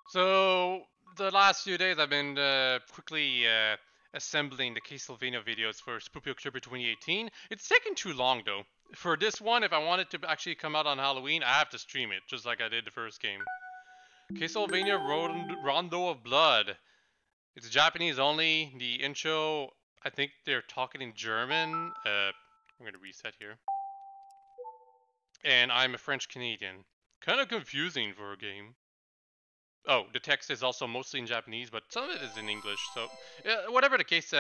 So the last few days I've been quickly assembling the Castlevania videos for Spoopy October 2018. It's taken too long though. For this one, if I want it to actually come out on Halloween, I have to stream it, just like I did the first game. Castlevania Rondo of Blood. It's Japanese only. The intro, I think they're talking in German. I'm gonna reset here. And I'm a French Canadian. Kind of confusing for a game. Oh, the text is also mostly in Japanese, but some of it is in English. So, whatever the case,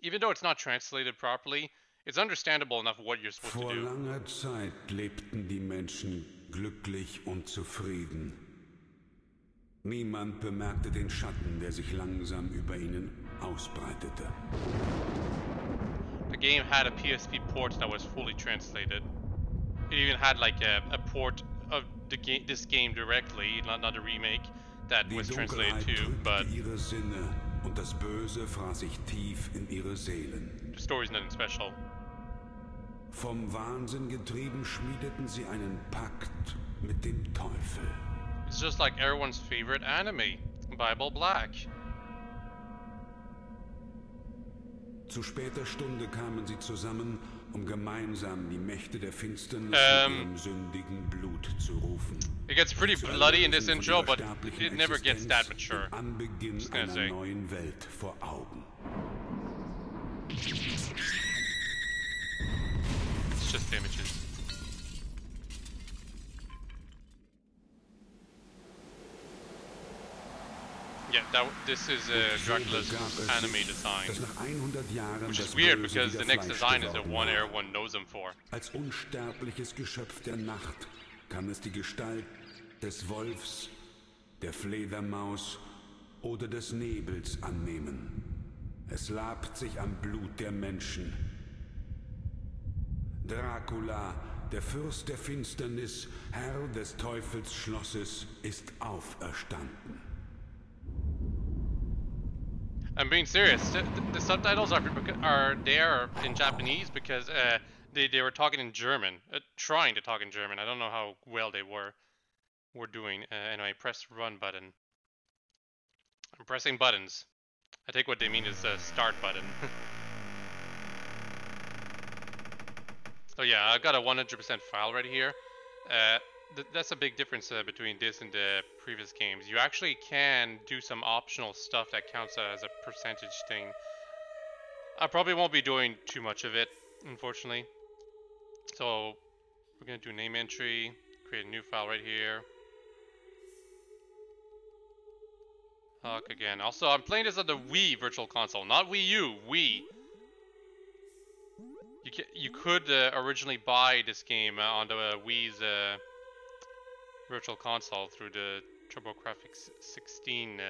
even though it's not translated properly, it's understandable enough what you're supposed to do. Vor langer Zeit lebten die Menschen glücklich und zufrieden. Niemand bemerkte den Schatten, der sich langsam über ihnen ausbreitete. The game had a PSP port that was fully translated. It even had like a port of this game directly, not a remake, that was translated too, but ihre Sinne und das Böse fraß sich tief in ihre Seelen. The story's nothing special. Vom Wahnsinn getrieben schmiedeten sie einen Pakt mit dem Teufel. It's just like everyone's favorite anime, Bible Black. Zu später Stunde kamen sie zusammen, um gemeinsam die Mächte der Finsternis mit ihrem sündigen Blut zu rufen. It gets pretty bloody in this intro, but it never gets that mature. Anbeginn einer neuen Welt vor Augen. It's just images. Yeah, this is Dracula's anime design, which is weird because the next design is the one everyone knows him for. Als unsterbliches Geschöpf der Nacht kann es die Gestalt des Wolfs, der Fledermaus oder des Nebels annehmen. Es labt sich am Blut der Menschen. Dracula, der Fürst der Finsternis, Herr des Teufelsschlosses, ist auferstanden. I'm being serious. The subtitles are there in Japanese because they were talking in German, trying to talk in German. I don't know how well they were doing. Anyway, press run button. I'm pressing buttons. I think what they mean is the start button. So yeah, I've got a 100% file right here. That's a big difference between this and the previous games. You actually can do some optional stuff that counts as a percentage thing. I probably won't be doing too much of it, unfortunately. So we're gonna do name entry, create a new file right here. WhiteHawke again. Also, I'm playing this on the Wii Virtual Console, not Wii U, Wii. You could originally buy this game on the Wii's Virtual Console through the TurboGrafx 16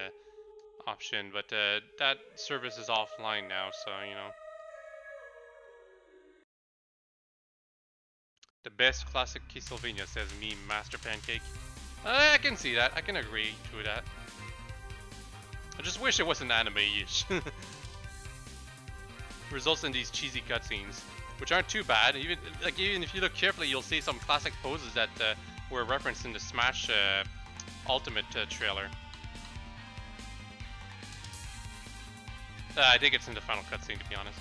option, but that service is offline now, so you know. The best classic Castlevania, says me, Master Pancake. I can see that. I can agree to that. I just wish it wasn't anime-ish. Results in these cheesy cutscenes, which aren't too bad. Even if you look carefully, you'll see some classic poses that were referenced in the Smash Ultimate trailer. I think it's in the final cutscene, to be honest.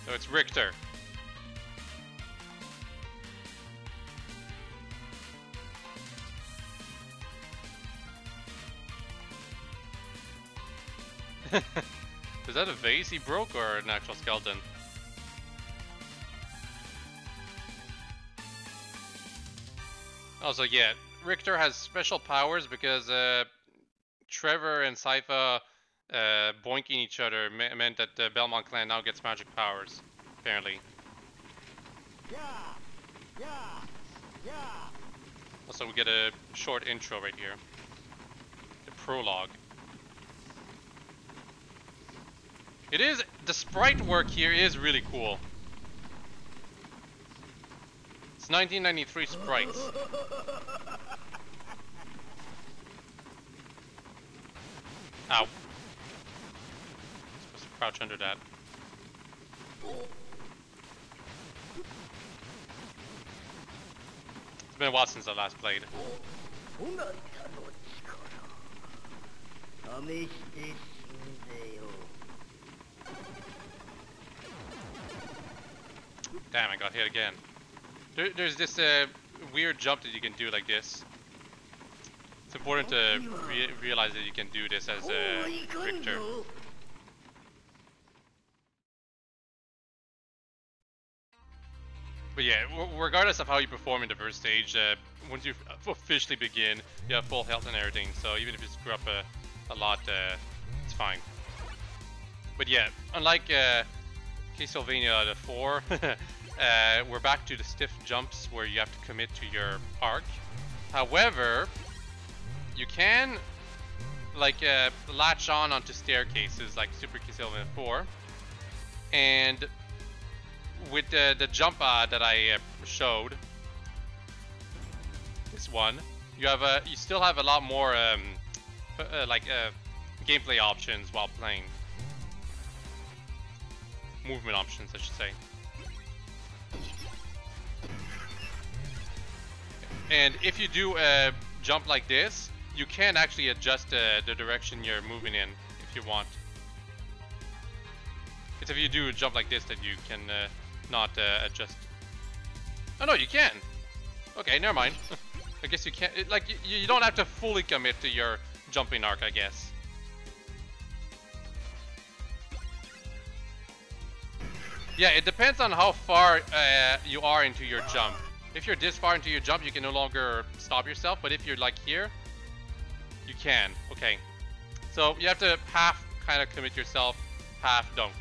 So it's Richter. Is that a vase he broke or an actual skeleton? Also, yeah, Richter has special powers because Trevor and Sypha boinking each other meant that the Belmont clan now gets magic powers, apparently. Also, we get a short intro right here. The prologue. The sprite work here is really cool. It's 1993 sprites. Ow. Supposed to crouch under that. It's been a while since I last played. Damn, I got hit again. There's this weird jump that you can do like this. It's important to realize that you can do this as Richter. But yeah, regardless of how you perform in the first stage, once you officially begin, you have full health and everything. So even if you screw up a lot, it's fine. But yeah, unlike Castlevania the 4, we're back to the stiff jumps where you have to commit to your arc. However, you can like latch onto staircases like Super Castlevania 4, and with the jump that I showed, this one, you still have a lot more gameplay options while playing. Movement options, I should say. And if you do a jump like this, you can actually adjust the direction you're moving in if you want. It's if you do a jump like this that you can not adjust. Oh no, you can! Okay, never mind. I guess you can't, you don't have to fully commit to your jumping arc, I guess. Yeah, it depends on how far you are into your jump. If you're this far into your jump, you can no longer stop yourself, but if you're like here, you can. Okay. So you have to half kind of commit yourself, half don't.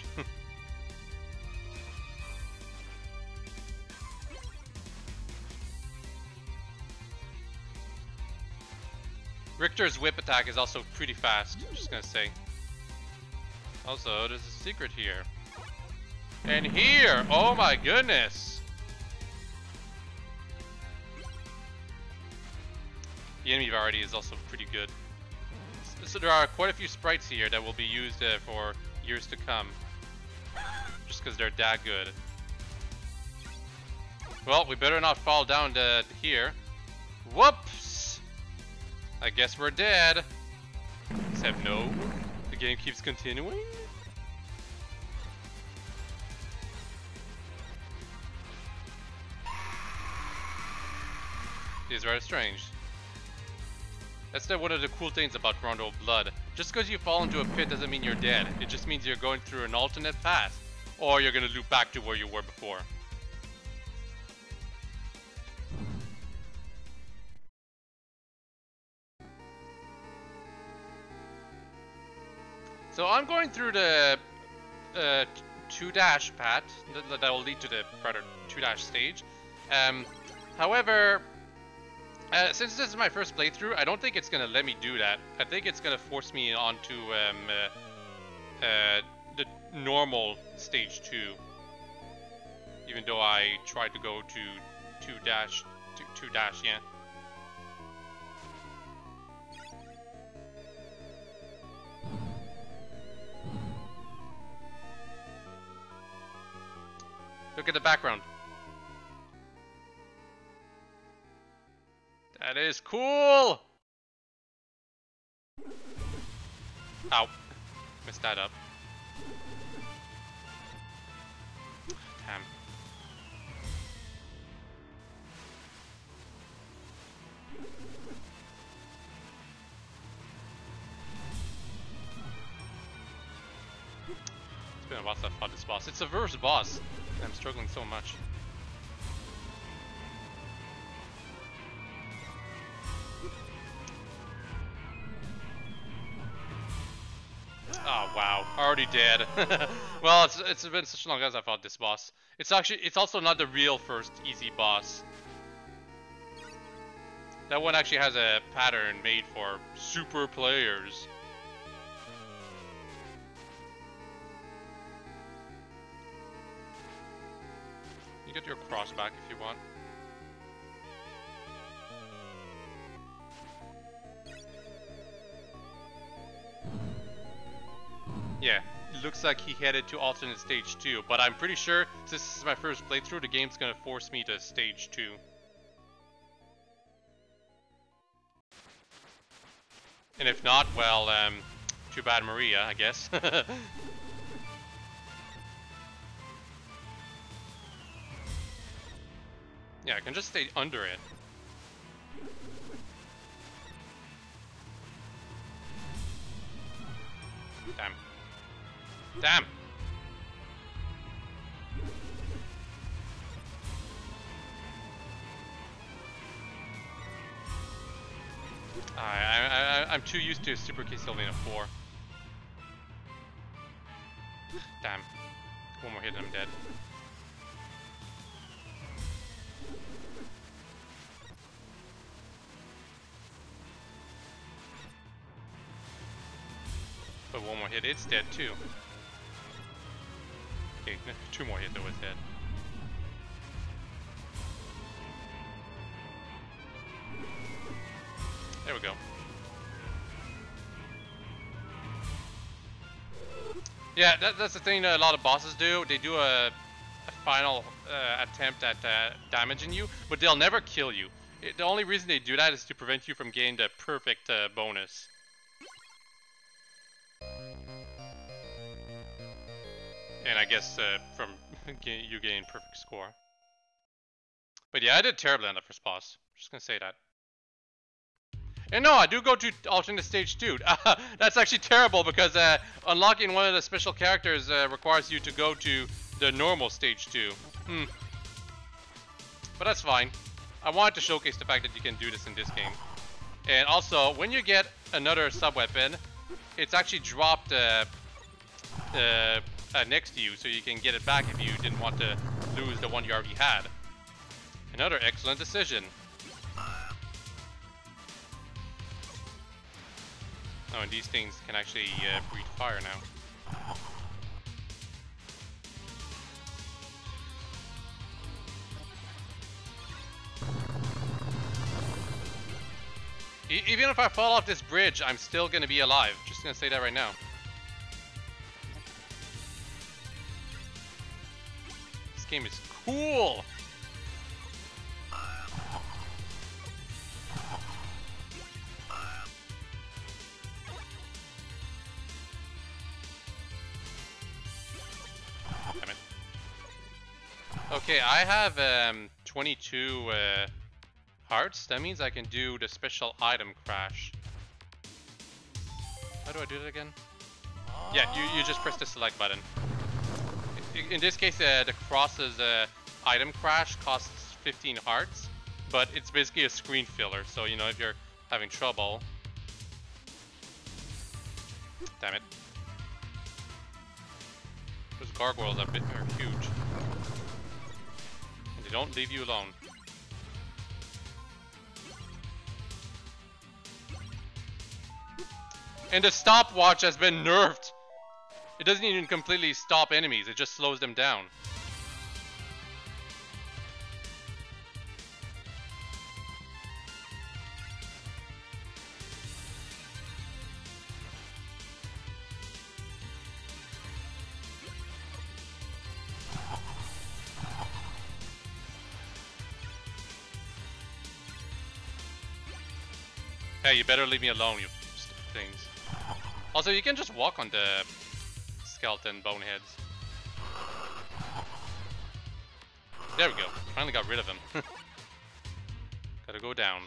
Richter's whip attack is also pretty fast, I'm just gonna say. Also, there's a secret here. And here! Oh my goodness! The enemy variety is also pretty good. So there are quite a few sprites here that will be used for years to come. Just because they're that good. Well, we better not fall down to here. Whoops! I guess we're dead. Except no. The game keeps continuing? It is rather strange. That's one of the cool things about Rondo Blood. Just because you fall into a pit doesn't mean you're dead. It just means you're going through an alternate path. Or you're going to loop back to where you were before. So I'm going through the 2- path that will lead to the Predator 2- stage. However, since this is my first playthrough, I don't think it's gonna let me do that. I think it's gonna force me onto the normal stage 2. Even though I tried to go to 2-, yeah. Look at the background. That is cool! Ow. Messed that up. Damn. It's been a while since I fought this boss. It's a verse boss. And I'm struggling so much. Oh wow, already dead. Well, it's been such long as I fought this boss. It's also not the real first easy boss. That one actually has a pattern made for super players. You get your cross back if you want. Yeah, looks like he headed to alternate stage 2, but I'm pretty sure since this is my first playthrough, the game's gonna force me to stage 2. And if not, well, too bad Maria, I guess. Yeah, I can just stay under it. Damn. Damn! I'm too used to Super Castlevania 4. Damn. One more hit and I'm dead. But one more hit, it's dead too. Okay, 2 more hits, it was dead. There we go. Yeah, that's the thing that a lot of bosses do. They do a final attempt at damaging you, but they'll never kill you. The only reason they do that is to prevent you from getting the perfect bonus. And I guess from you getting perfect score. But yeah, I did terribly on the first boss. Just gonna say that. And no, I do go to alternate stage 2. That's actually terrible because unlocking one of the special characters requires you to go to the normal stage 2. But that's fine. I wanted to showcase the fact that you can do this in this game. And also, when you get another sub-weapon, it's actually dropped next to you, so you can get it back if you didn't want to lose the one you already had. Another excellent decision. Oh, and these things can actually breathe fire now. Even if I fall off this bridge, I'm still gonna be alive. Just gonna say that right now. This game is cool! Damn it. Okay, I have 22 hearts. That means I can do the special item crash. How do I do that again? Yeah, you just press the select button. In this case, the cross's item crash costs 15 hearts, but it's basically a screen filler. So you know, if you're having trouble, damn it, those gargoyles are huge, and they don't leave you alone. And the stopwatch has been nerfed. It doesn't even completely stop enemies, it just slows them down. Hey, you better leave me alone, you stupid things. Also, you can just walk on the skeleton boneheads. There we go. Finally got rid of him. Gotta go down.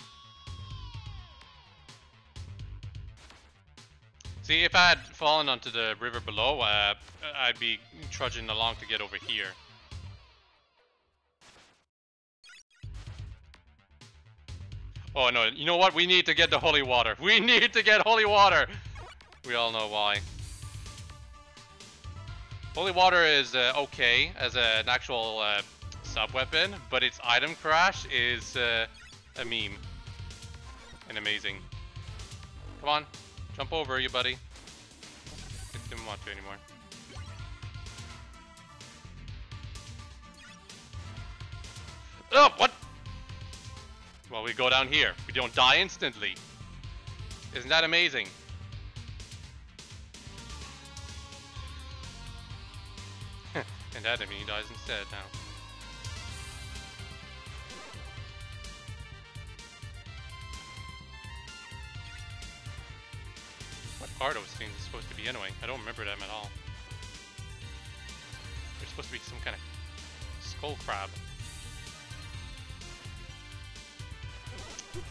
See, if I had fallen onto the river below, I'd be trudging along to get over here. Oh no, you know what? We need to get the holy water. We need to get holy water! We all know why. Holy water is okay as an actual sub-weapon, but its item crash is a meme. And amazing. Come on, jump over, you buddy. I didn't want to anymore. Oh, what? Well, we go down here. We don't die instantly. Isn't that amazing? And that enemy dies instead now. What are those things supposed to be anyway? I don't remember them at all. They're supposed to be some kind of skull crab.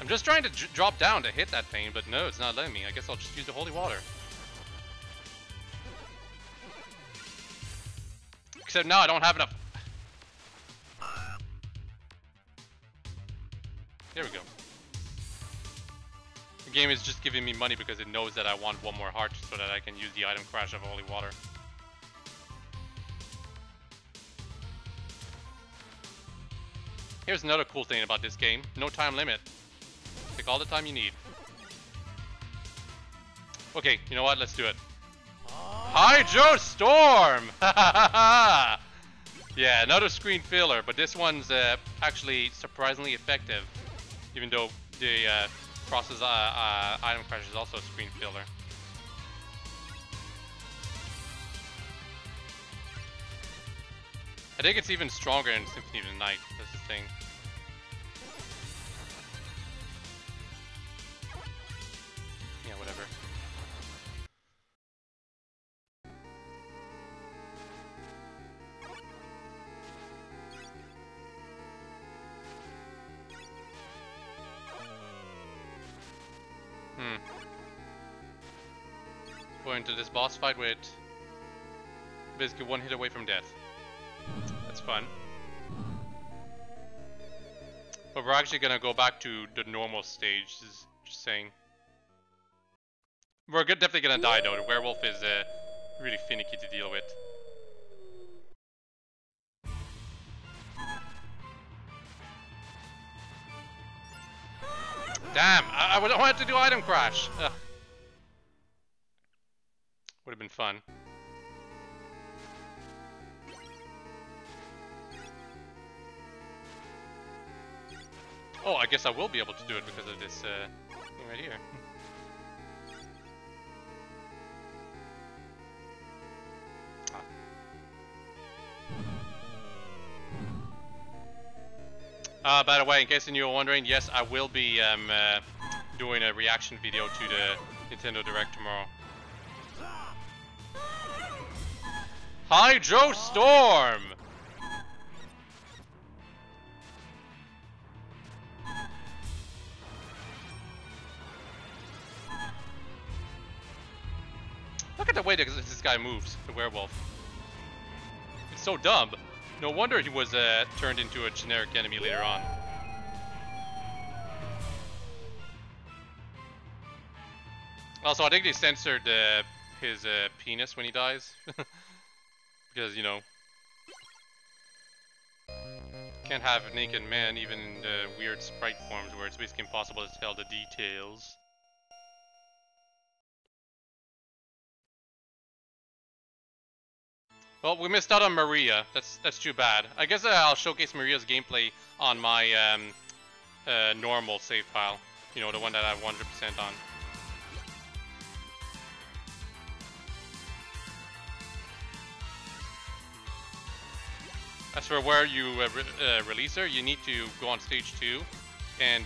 I'm just trying to drop down to hit that thing, but no, it's not letting me. I guess I'll just use the holy water. Except now I don't have enough. There we go. The game is just giving me money because it knows that I want one more heart so that I can use the item crash of holy water. Here's another cool thing about this game. No time limit. Take all the time you need. Okay, you know what? Let's do it. Hydro Storm! Yeah, another screen filler, but this one's actually surprisingly effective. Even though the process item crash is also a screen filler. I think it's even stronger in Symphony of the Night. That's the thing. Yeah, whatever. Going into this boss fight with basically one hit away from death. That's fun. But we're actually gonna go back to the normal stage, just saying. We're definitely gonna die though. The werewolf is really finicky to deal with. Damn! I wanted to do item crash! Ugh. Would have been fun. Oh, I guess I will be able to do it because of this thing right here. By the way, in case you were wondering, yes, I will be doing a reaction video to the Nintendo Direct tomorrow. Hydro Storm! Look at the way that this guy moves, the werewolf. It's so dumb. No wonder he was turned into a generic enemy later on. Also, I think they censored his penis when he dies. Because, you know, can't have a naked man even in weird sprite forms where it's basically impossible to tell the details. Well, we missed out on Maria. That's too bad. I guess I'll showcase Maria's gameplay on my normal save file. You know, the one that I have 100% on. As for where you release her, you need to go on stage 2, and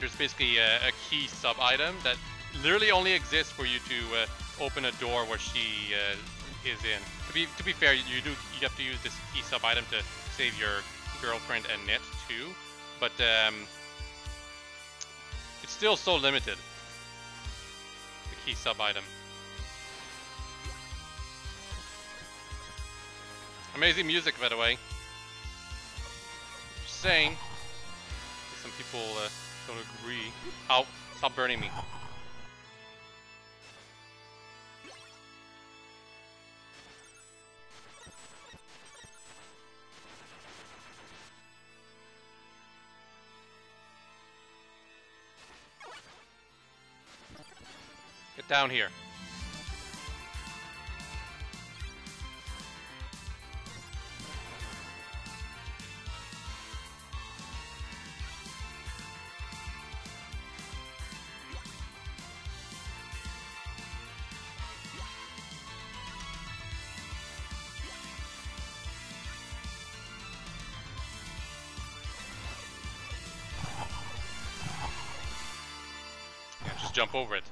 there's basically a key sub-item that literally only exists for you to open a door where she is in. To be fair, you have to use this key sub-item to save your girlfriend Annette too, but it's still so limited. The key sub-item. Amazing music, by the way. Just saying. Some people don't agree. Ow! Stop burning me. Get down here. just jump over it.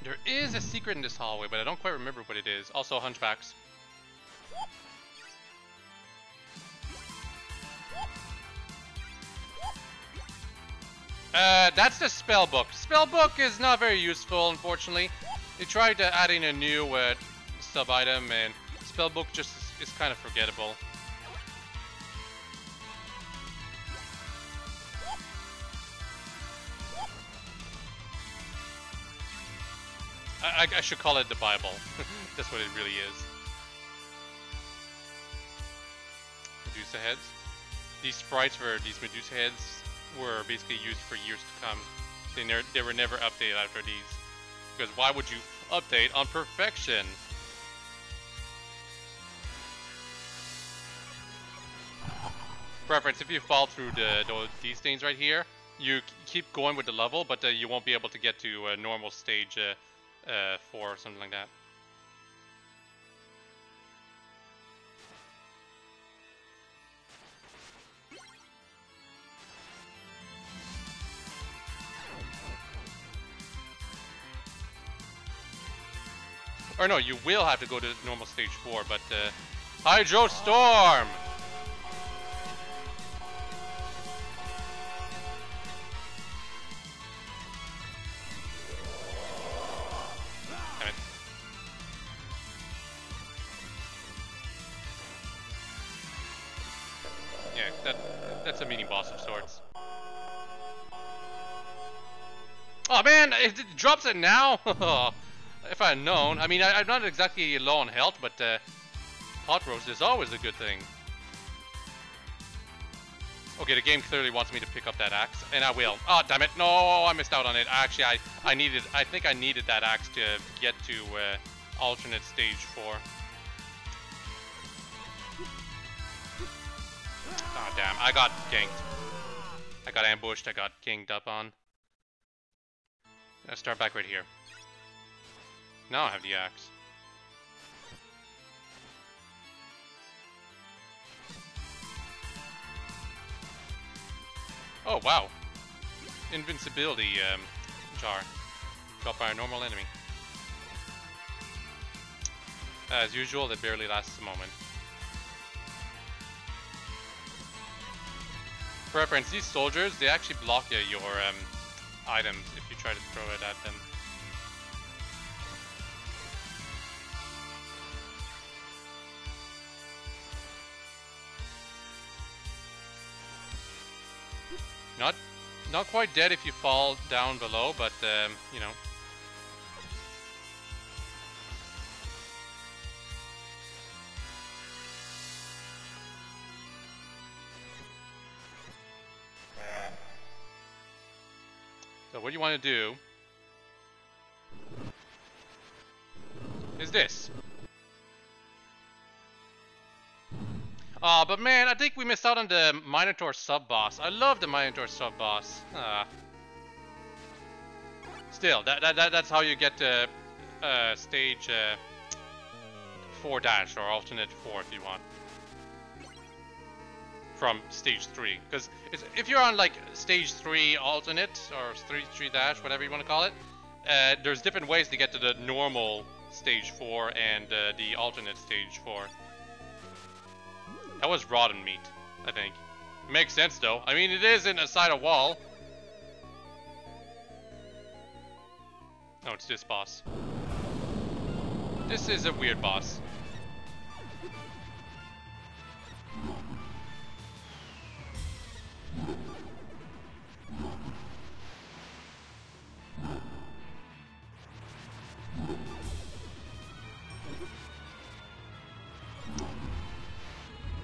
There is a secret in this hallway, but I don't quite remember what it is. Also, hunchbacks. That's the spell book. Spell book is not very useful, unfortunately. They tried to add in a new sub item, and spell book just is kind of forgettable. I should call it the Bible. That's what it really is. Medusa heads. These sprites for these Medusa heads were basically used for years to come. They were never updated after these. Because why would you update on perfection? Preference, if you fall through these things right here, you keep going with the level, but you won't be able to get to normal stage 4 or something like that. Or no, you will have to go to normal stage 4, but Hydro Storm! Damn it. Yeah, that's a mini boss of sorts. Oh man, it drops it now? If I had known. I mean, I'm not exactly low on health, but hot roast is always a good thing. Okay, the game clearly wants me to pick up that axe, and I will. Oh, damn it. No, I missed out on it. Actually, I think I needed that axe to get to alternate stage 4. Oh, damn. I got ganked. I got ambushed. I got ganged up on. Let's start back right here. Now I have the axe. Oh, wow. Invincibility jar. Got by a normal enemy. As usual, it barely lasts a moment. Preference, these soldiers, they actually block your items if you try to throw it at them. Not quite dead if you fall down below, but you know. So what you want to do is this. But man, I think we missed out on the Minotaur sub-boss. I love the Minotaur sub-boss. Still, that's how you get to stage 4 dash, or alternate 4 if you want. From stage 3. Because if you're on like stage 3 alternate, or 3 dash, whatever you want to call it, there's different ways to get to the normal stage 4 and the alternate stage 4. That was rotten meat, I think. Makes sense though. I mean, it is inside a wall. No, it's this boss. This is a weird boss.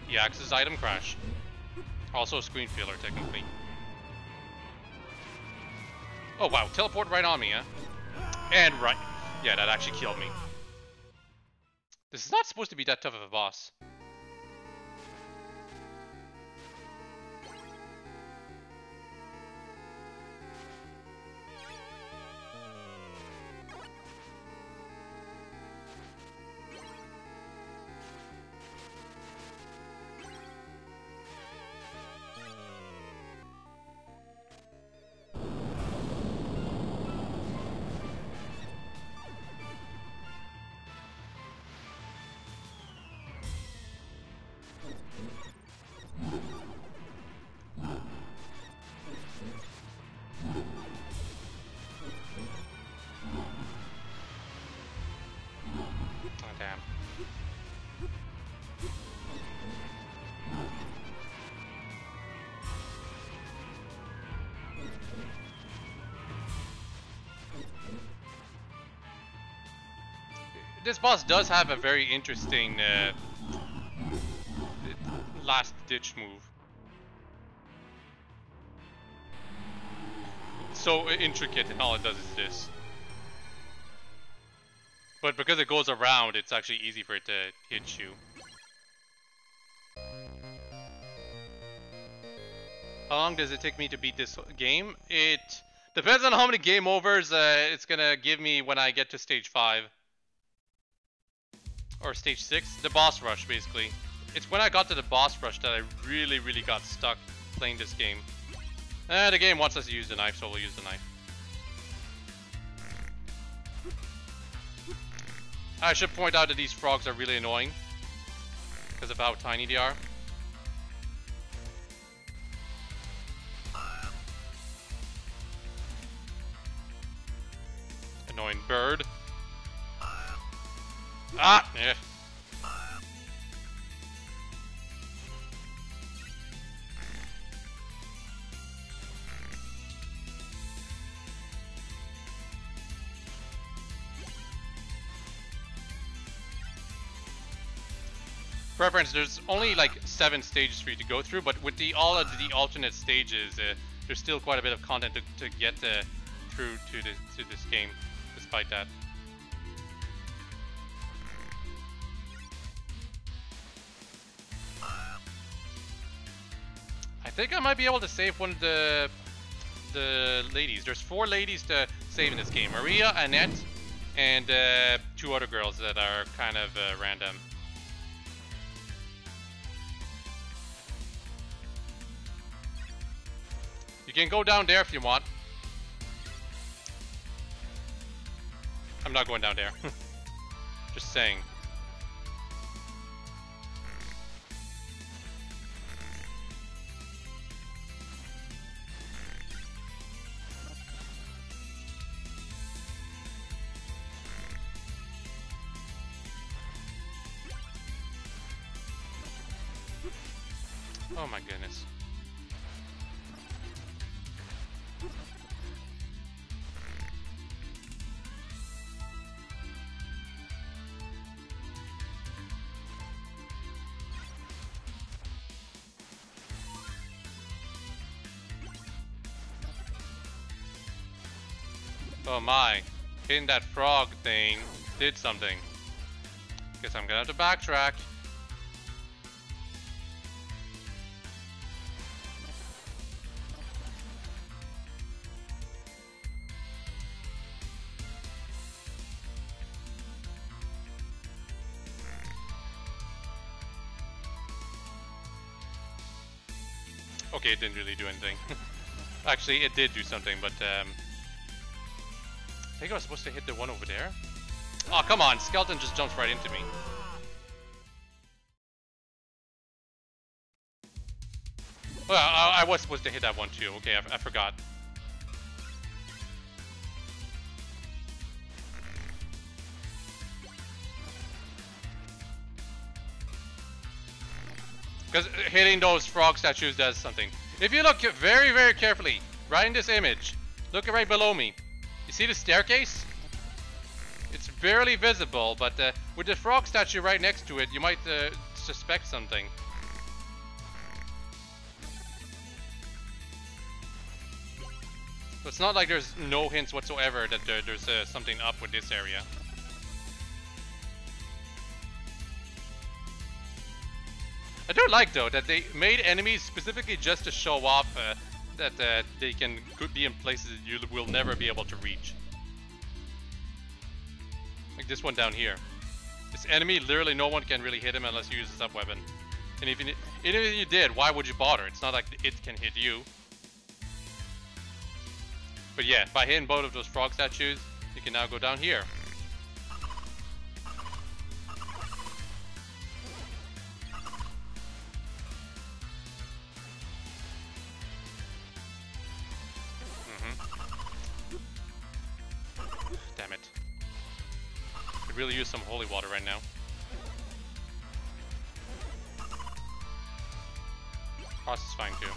The axe's item crash. Also a screen filler, technically. Oh wow, teleport right on me, huh? And right. Yeah, that actually killed me. This is not supposed to be that tough of a boss. This boss does have a very interesting last ditch move. So intricate, and all it does is this. But because it goes around, it's actually easy for it to hit you. How long does it take me to beat this game? It depends on how many game overs it's gonna give me when I get to stage 5. Or stage 6. The boss rush, basically. It's when I got to the boss rush that I really got stuck playing this game. The game wants us to use the knife, so we'll use the knife. I should point out that these frogs are really annoying because of how tiny they are. Annoying bird. Ah! Yeah. Preference, there's only like 7 stages for you to go through, but with all of the alternate stages, there's still quite a bit of content to get through to this game, despite that. I think I might be able to save one of the ladies. There's 4 ladies to save in this game: Maria, Annette, and 2 other girls that are kind of random. You can go down there if you want. I'm not going down there. Just saying. Oh my goodness. Oh my, hitting that frog thing did something. Guess I'm gonna have to backtrack. Okay, it didn't really do anything. Actually, it did do something, but I think I was supposed to hit the one over there. Oh, come on. Skeleton just jumps right into me. Well, I was supposed to hit that one too. Okay, I forgot. Because hitting those frog statues does something. If you look very, very carefully, right in this image, look right below me. You see the staircase? It's barely visible, but with the frog statue right next to it, you might suspect something. So it's not like there's no hints whatsoever that there's something up with this area. I do like, though, that they made enemies specifically just to show off that they could be in places that you will never be able to reach. Like this one down here. This enemy, literally no one can really hit him unless you use a sub-weapon. And even if you did, why would you bother? It's not like it can hit you. But yeah, by hitting both of those frog statues, you can now go down here. Damn it. Could really use some holy water right now. Cross is fine too.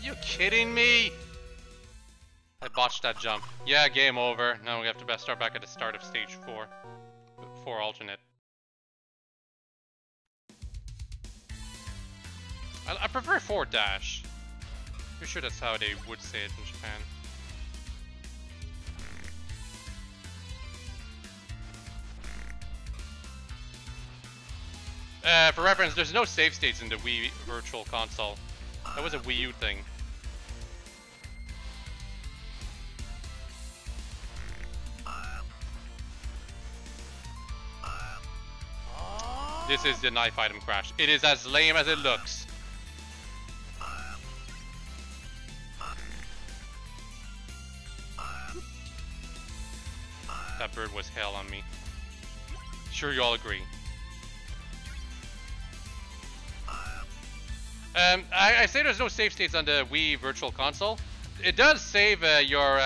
You kidding me? I botched that jump. Yeah, game over. Now we have to start back at the start of stage 4. 4 alternate. I prefer 4 dash. Pretty sure that's how they would say it in Japan. For reference, there's no save states in the Wii Virtual Console. That was a Wii U thing. This is the knife item crash. It is as lame as it looks. That bird was hell on me. Sure you all agree. I say there's no save states on the Wii Virtual Console. It does save your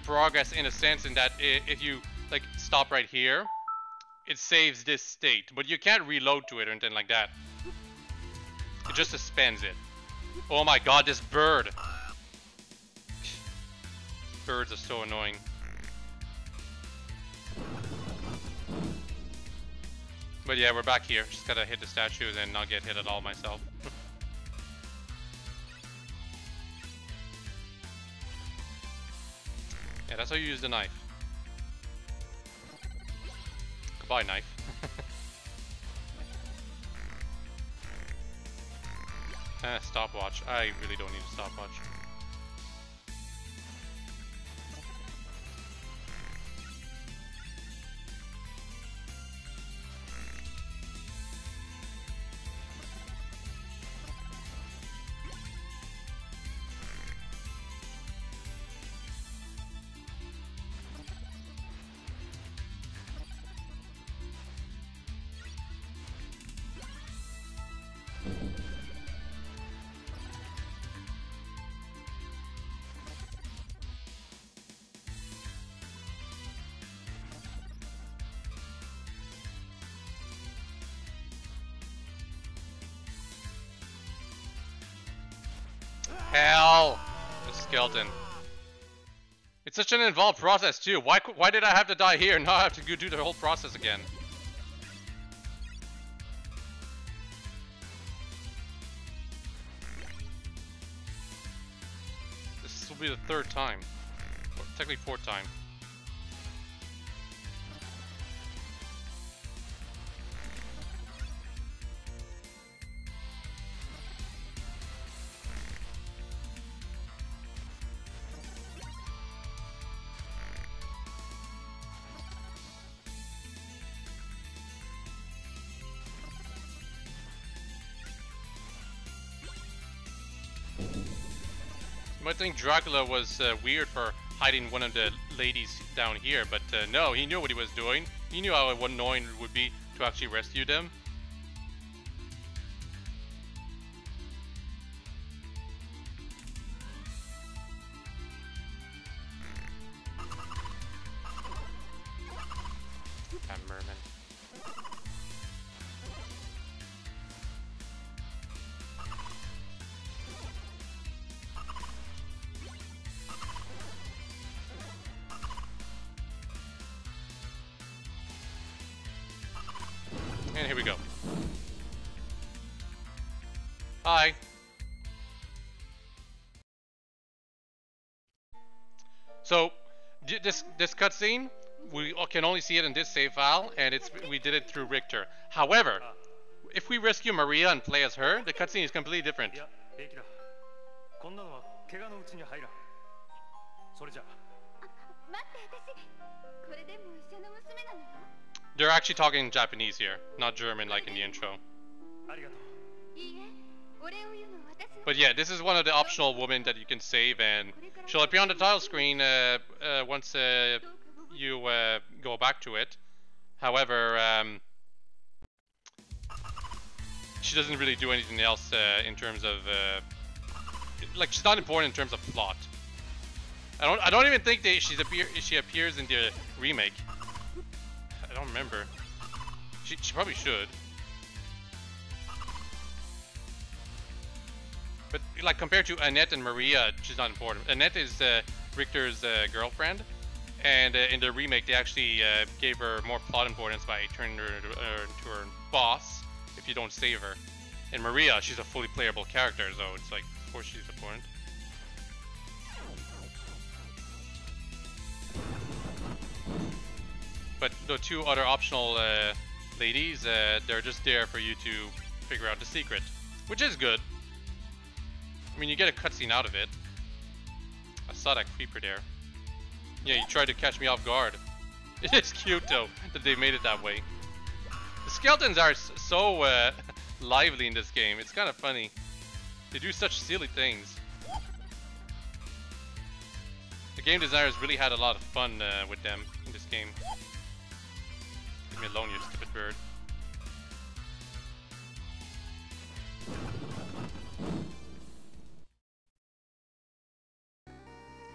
progress in a sense in that if you like stop right here, it saves this state, but you can't reload to it or anything like that. It just suspends it. Oh my god, this bird! Birds are so annoying. But yeah, we're back here. Just gotta hit the statues and not get hit at all myself. Yeah, that's how you use the knife. Goodbye, knife. Stopwatch. I really don't need a stopwatch. Hell! The skeleton. It's such an involved process too. Why did I have to die here? Now I have to go do the whole process again. This will be the 3rd time. Or technically 4th time. You might think Dracula was weird for hiding one of the ladies down here, but no, he knew what he was doing. He knew how annoying it would be to actually rescue them. That merman. And here we go. Hi. So, this cutscene, we can only see it in this save file, and we did it through Richter. However, if we rescue Maria and play as her, the cutscene is completely different. They're actually talking Japanese here, not German like in the intro. But yeah, this is one of the optional women that you can save, and she'll appear on the title screen once you go back to it. However, she doesn't really do anything else in terms of like, she's not important in terms of plot. I don't even think she appears in the remake. I don't remember. She probably should. But like compared to Annette and Maria, she's not important. Annette is Richter's girlfriend, and in the remake they actually gave her more plot importance by turning her into her boss if you don't save her. And Maria, she's a fully playable character, so it's like, of course she's important. But the two other optional ladies, they're just there for you to figure out the secret, which is good. I mean, you get a cutscene out of it. I saw that creeper there. Yeah, you tried to catch me off guard. It is cute though that they made it that way. The skeletons are so lively in this game. It's kind of funny. They do such silly things. The game designers really had a lot of fun with them in this game. Leave me alone, you stupid bird.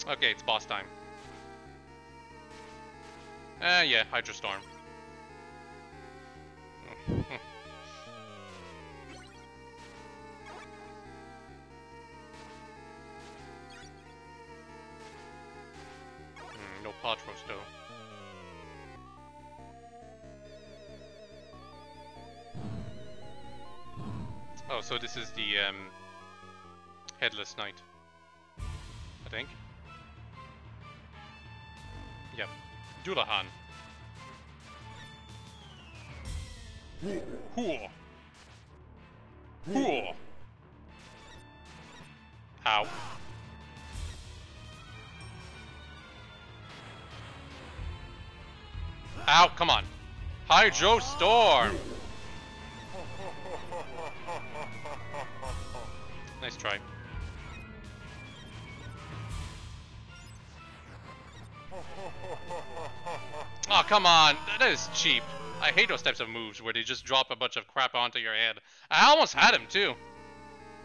Okay, it's boss time. Yeah, Hydro Storm. No pot roast though. Oh, so this is the Headless Knight, I think. Yep, Dullahan. Hoo. Hoo. Ow. Ow, come on. Hydro Storm. Nice try. Oh, come on. That is cheap. I hate those types of moves where they just drop a bunch of crap onto your head. I almost had him too.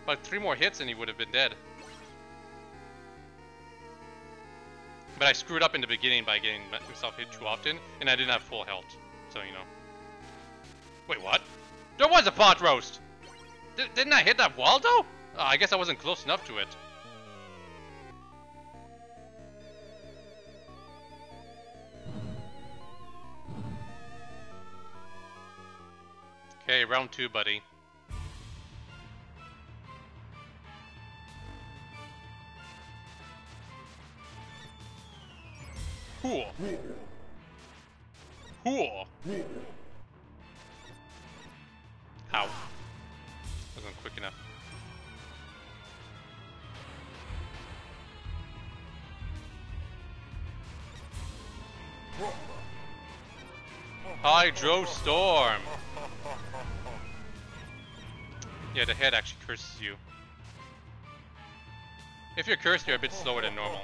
About 3 more hits and he would have been dead. But I screwed up in the beginning by getting myself hit too often, and I didn't have full health. So, you know. Wait, what? There was a pot roast! Didn't I hit that wall though? I guess I wasn't close enough to it. Okay, round 2, buddy. Cool. Cool. Ow. Wasn't quick enough. Hydro Storm. Yeah, the head actually curses you. If you're cursed, you're a bit slower than normal.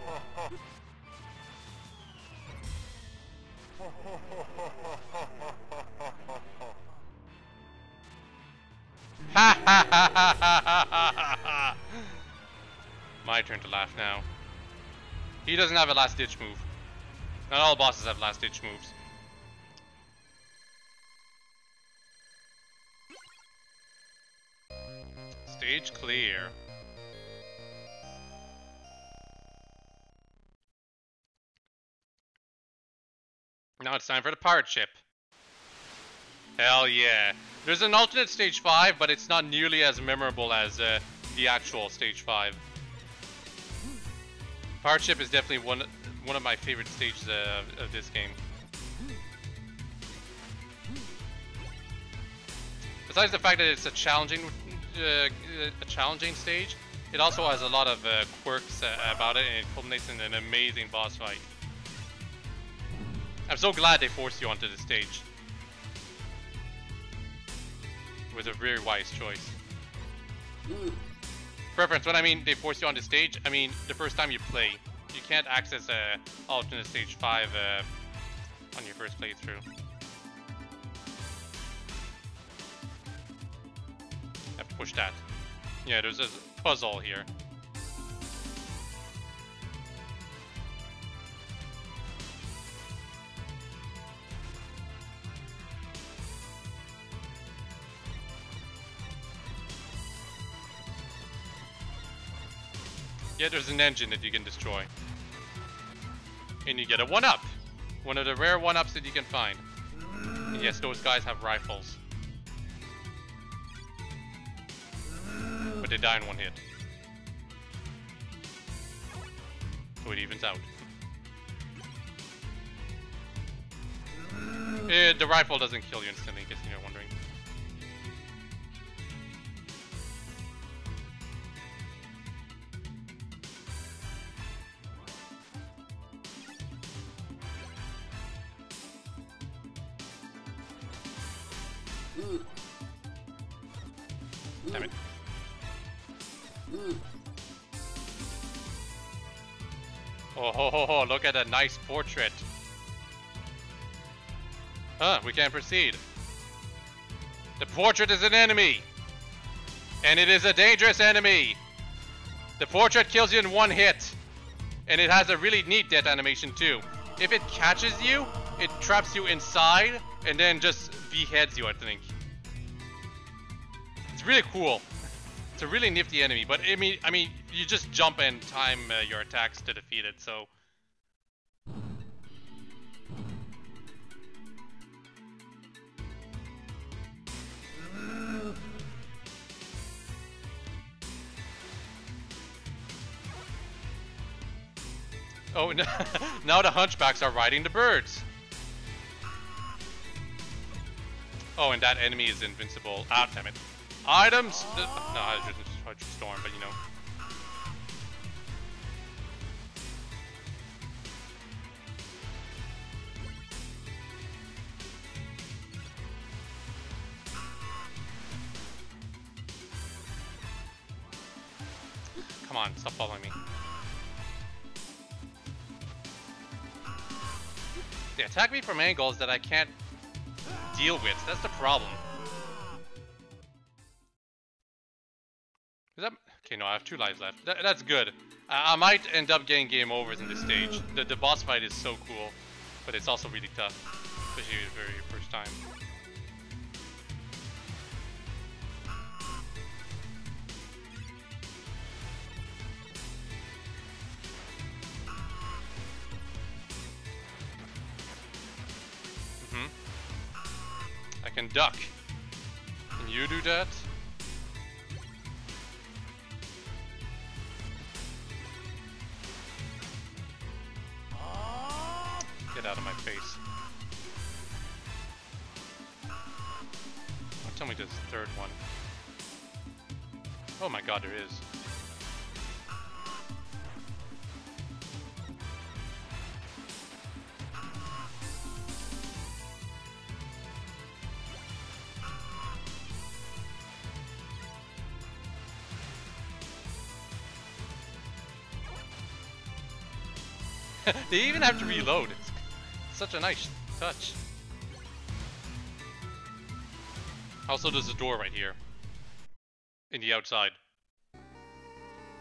Ha ha ha ha ha ha ha! My turn to laugh now. He doesn't have a last ditch move. Not all bosses have last ditch moves. Stage clear. Now it's time for the pirate ship. Hell yeah. There's an alternate stage 5, but it's not nearly as memorable as the actual stage 5. Pirate ship is definitely one of my favorite stages of this game. Besides the fact that it's a challenging stage, it also has a lot of quirks about it, and it culminates in an amazing boss fight. I'm so glad they forced you onto the stage. It was a very wise choice. Preference, when I mean they force you on the stage, I mean the first time you play. You can't access alternate stage 5 on your first playthrough. I have to push that. Yeah, there's a puzzle here. Yeah, there's an engine that you can destroy. And you get a 1-up. One of the rare 1-ups that you can find. And yes, those guys have rifles. But they die in 1 hit. So it evens out. The rifle doesn't kill you instantly, in case you're wondering. Damn it. Oh, ho, ho, ho, look at that nice portrait. Huh, we can't proceed. The portrait is an enemy. And it is a dangerous enemy. The portrait kills you in 1 hit. And it has a really neat death animation too. If it catches you, it traps you inside and then just beheads you, I think. It's really cool. It's a really nifty enemy, but I mean, you just jump and time your attacks to defeat it, so. Oh, now the hunchbacks are riding the birds. Oh, and that enemy is invincible. Ah, damn it. Items! No, I just tried to storm, but you know. Come on, stop following me. They attack me from angles that I can't deal with. That's the problem. Is that... Okay, no, I have 2 lives left. That's good. I might end up getting game overs in this stage. The boss fight is so cool, but it's also really tough, especially the very first time. I can duck. Can you do that? Get out of my face. Oh, tell me there's a 3rd one. Oh my god, there is. They even have to reload. It's such a nice touch. Also, there's a door right here. In the outside.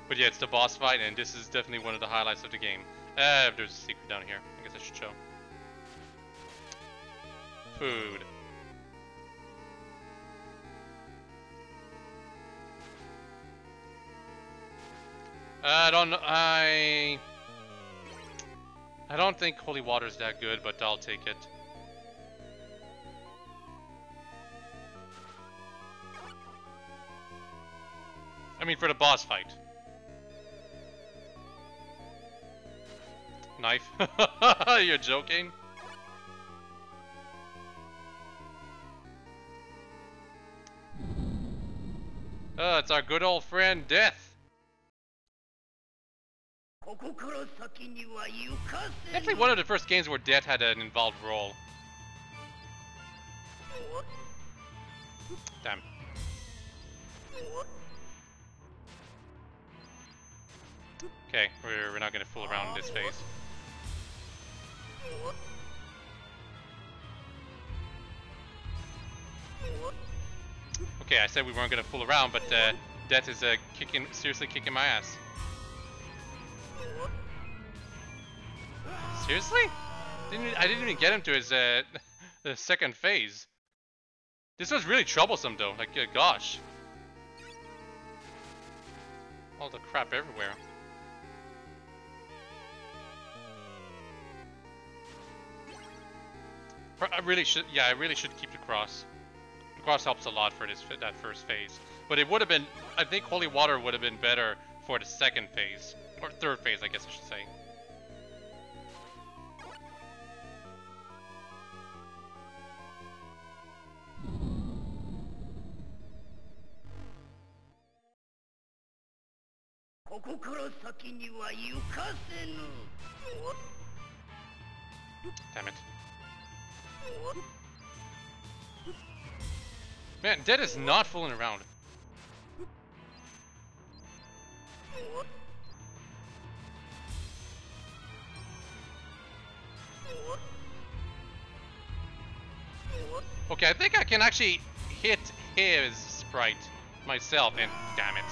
But yeah, it's the boss fight, and this is definitely one of the highlights of the game. There's a secret down here. I guess I should show. Food. I don't think holy water's that good, but I'll take it. I mean, for the boss fight. Knife? You're joking? Oh, it's our good old friend, Death. Definitely one of the first games where Death had an involved role. Damn. Okay, we're not gonna fool around in this phase. Okay, I said we weren't gonna fool around, but Death is seriously kicking my ass. Seriously? I didn't even get him to his the 2nd phase. This was really troublesome though, like gosh. All the crap everywhere. I really should. Yeah, I really should keep the cross. The cross helps a lot for that first phase. But it would have been. I think holy water would have been better for the second phase or third phase, I guess I should say. Damn it. Man, Dead is not fooling around. Okay, I think I can actually hit his sprite myself, and damn it.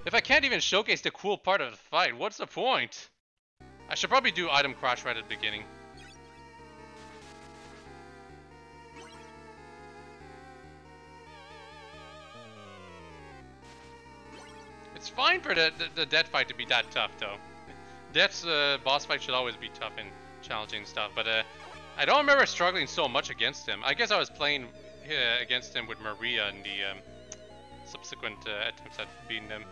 If I can't even showcase the cool part of the fight, what's the point? I should probably do item crash right at the beginning. It's fine for the Death fight to be that tough, though. Death's boss fight should always be tough and challenging stuff, but I don't remember struggling so much against him. I guess I was playing against him with Maria in the subsequent attempts at beating him.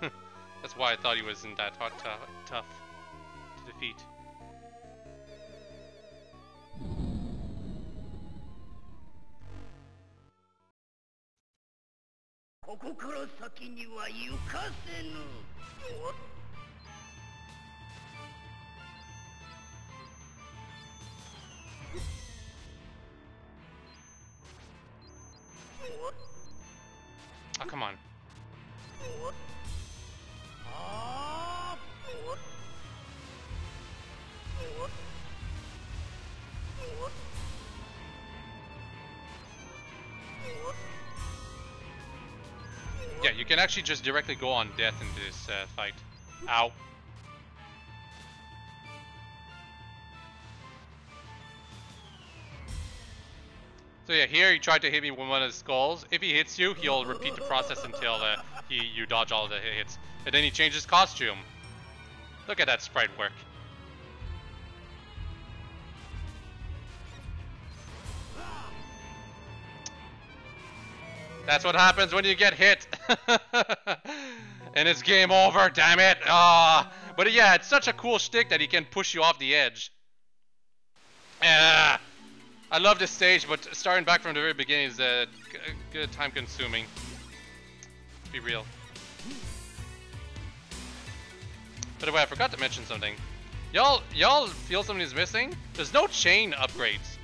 That's why I thought he wasn't that tough to defeat. Oh, come on. Yeah, you can actually just directly go on Death in this fight. Ow. So yeah, here he tried to hit me with one of his skulls. If he hits you, he'll repeat the process until you dodge all the hits. And then he changes costume. Look at that sprite work. That's what happens when you get hit. And it's game over, damn it. But yeah, it's such a cool shtick that he can push you off the edge. I love this stage, but starting back from the very beginning is good time consuming. Be real. By the way, I forgot to mention something. Y'all feel something's missing? There's no chain upgrades.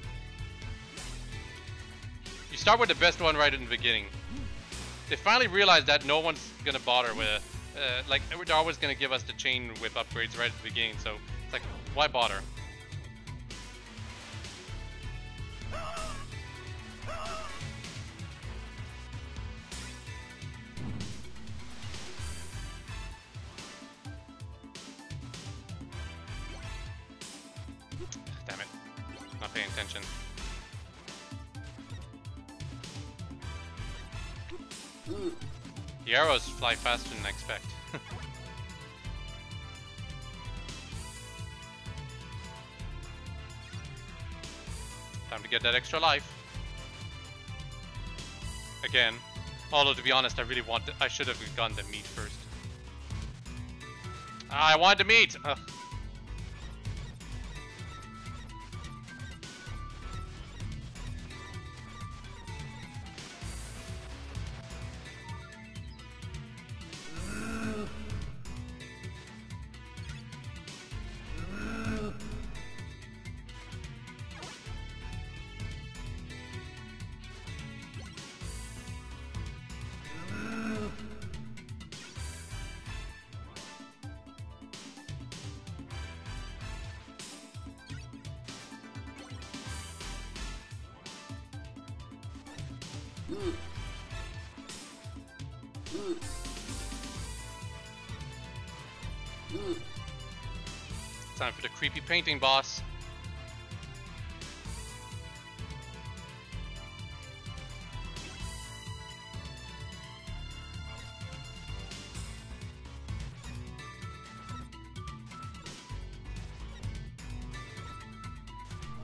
You start with the best one right in the beginning. They finally realized that no one's gonna bother with like they're always gonna give us the chain whip upgrades right at the beginning, so it's like, why bother? Damn it. Not paying attention. The arrows fly faster than I expect. Time to get that extra life. Again. Although to be honest, I should have gotten the meat first. I wanted the meat! Ugh. Time for the creepy painting boss.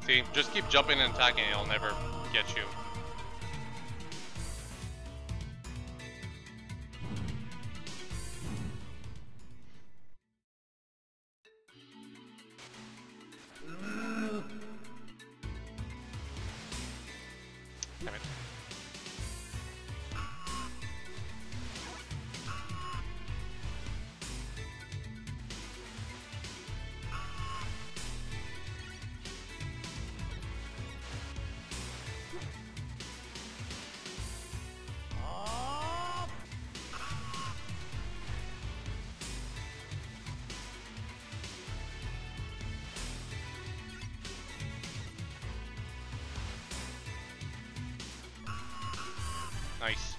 See, just keep jumping and attacking, it'll never get you. Damn it. Nice.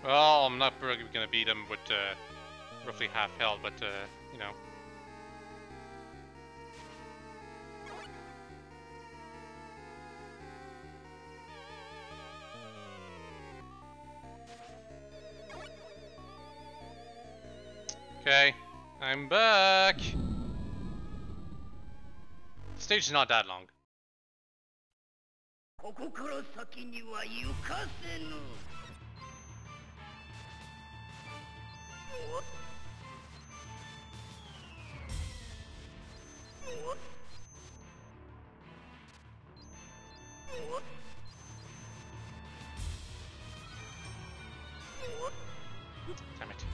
Well, I'm not really gonna beat him with roughly half health, but you know. Okay, I'm back. The stage is not that long. Damn it.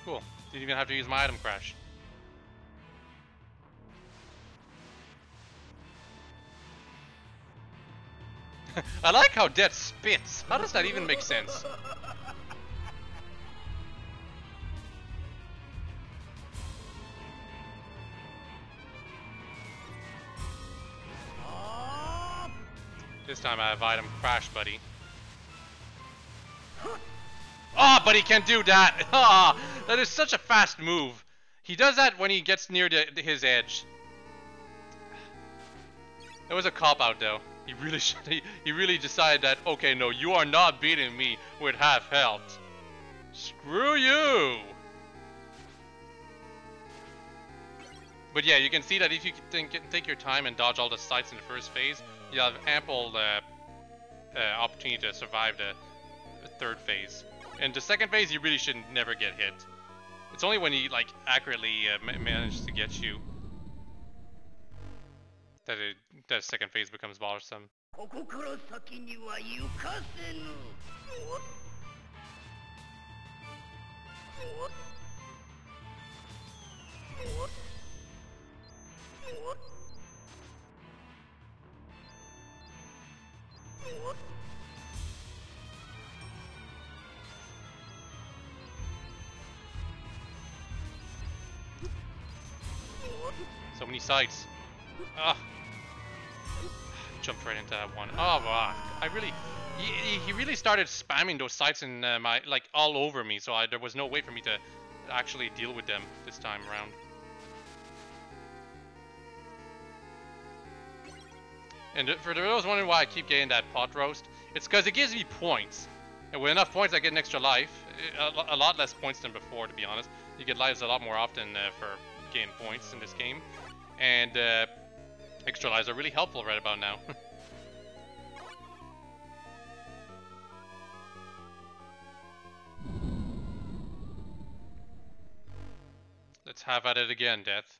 Cool. Didn't even have to use my item crash. I like how Death spits. How does that even make sense? This time I have item crash, buddy. Oh, but he can't do that. Ah, that is such a fast move. He does that when he gets near his edge. It was a cop-out, though. He really he really decided that, okay, no, you are not beating me with half health. Screw you! But yeah, you can see that if you take your time and dodge all the sights in the first phase, you'll have ample opportunity to survive the third phase. In the second phase, you really should never get hit. It's only when he like accurately manages to get you that the second phase becomes bothersome. So many sights. Ah, jumped right into that one. Oh, wow. He really started spamming those sights in my all over me. So there was no way for me to actually deal with them this time around. And for those wondering why I keep getting that pot roast, it's because it gives me points. And with enough points, I get an extra life. A lot less points than before, to be honest. You get lives a lot more often for getting points in this game. And extra lives are really helpful right about now. Let's have at it again, Death.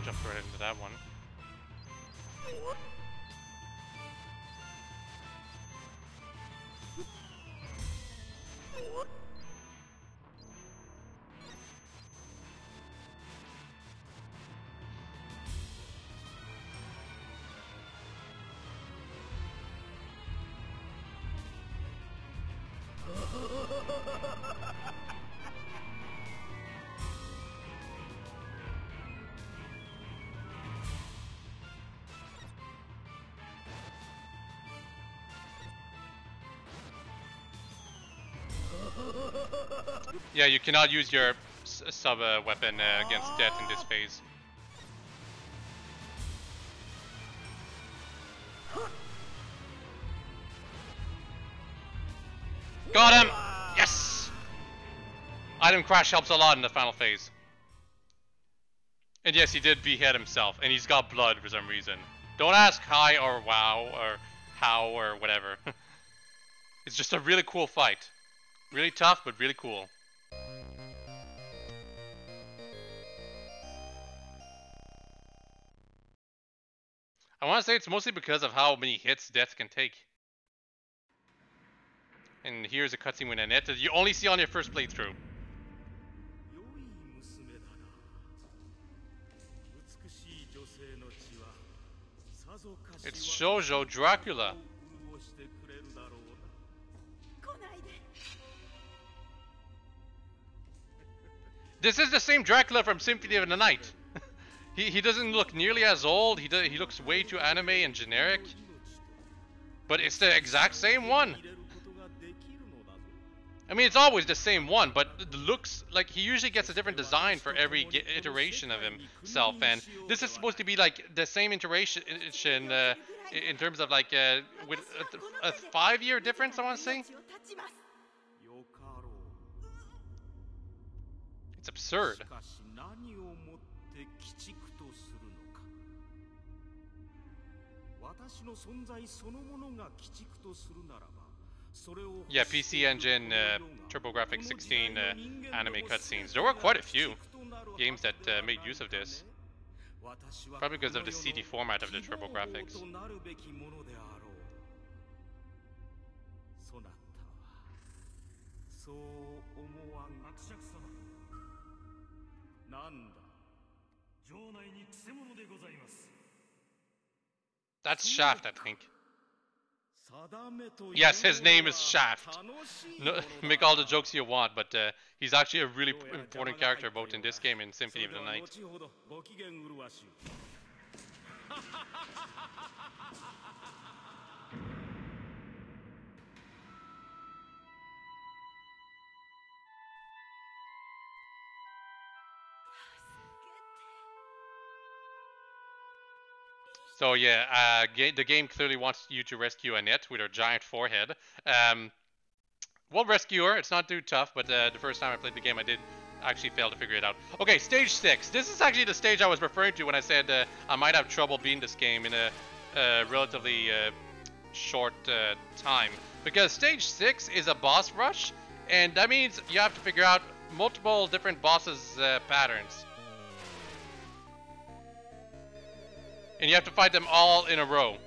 Jump right into that one. Yeah, you cannot use your sub weapon against Death in this phase. Got him! Yes! Item crash helps a lot in the final phase. And yes, he did behead himself, and he's got blood for some reason. Don't ask hi or wow or how or whatever. It's just a really cool fight. Really tough, but really cool. I want to say it's mostly because of how many hits Death can take. And here's a cutscene with Annette that you only see on your first playthrough. It's Shoujo Dracula. This is the same Dracula from Symphony of the Night. He doesn't look nearly as old. He looks way too anime and generic. But it's the exact same one. I mean, it's always the same one, but it looks like he usually gets a different design for every iteration of himself, and this is supposed to be like the same iteration in terms of like with a 5-year difference, I want to say. It's absurd. Yeah, PC Engine, TurboGrafx 16 anime cutscenes. There were quite a few games that made use of this. Probably because of the CD format of the TurboGrafx. That's Shaft, I think. Yes, his name is Shaft. No, make all the jokes you want, but he's actually a really important character both in this game and Symphony of the Night. So yeah, the game clearly wants you to rescue Annette with her giant forehead. We'll rescue her. It's not too tough, but the first time I played the game, I did actually fail to figure it out. Okay, stage 6. This is actually the stage I was referring to when I said I might have trouble beating this game in a relatively short time. Because stage 6 is a boss rush, and that means you have to figure out multiple different bosses' patterns. And you have to fight them all in a row.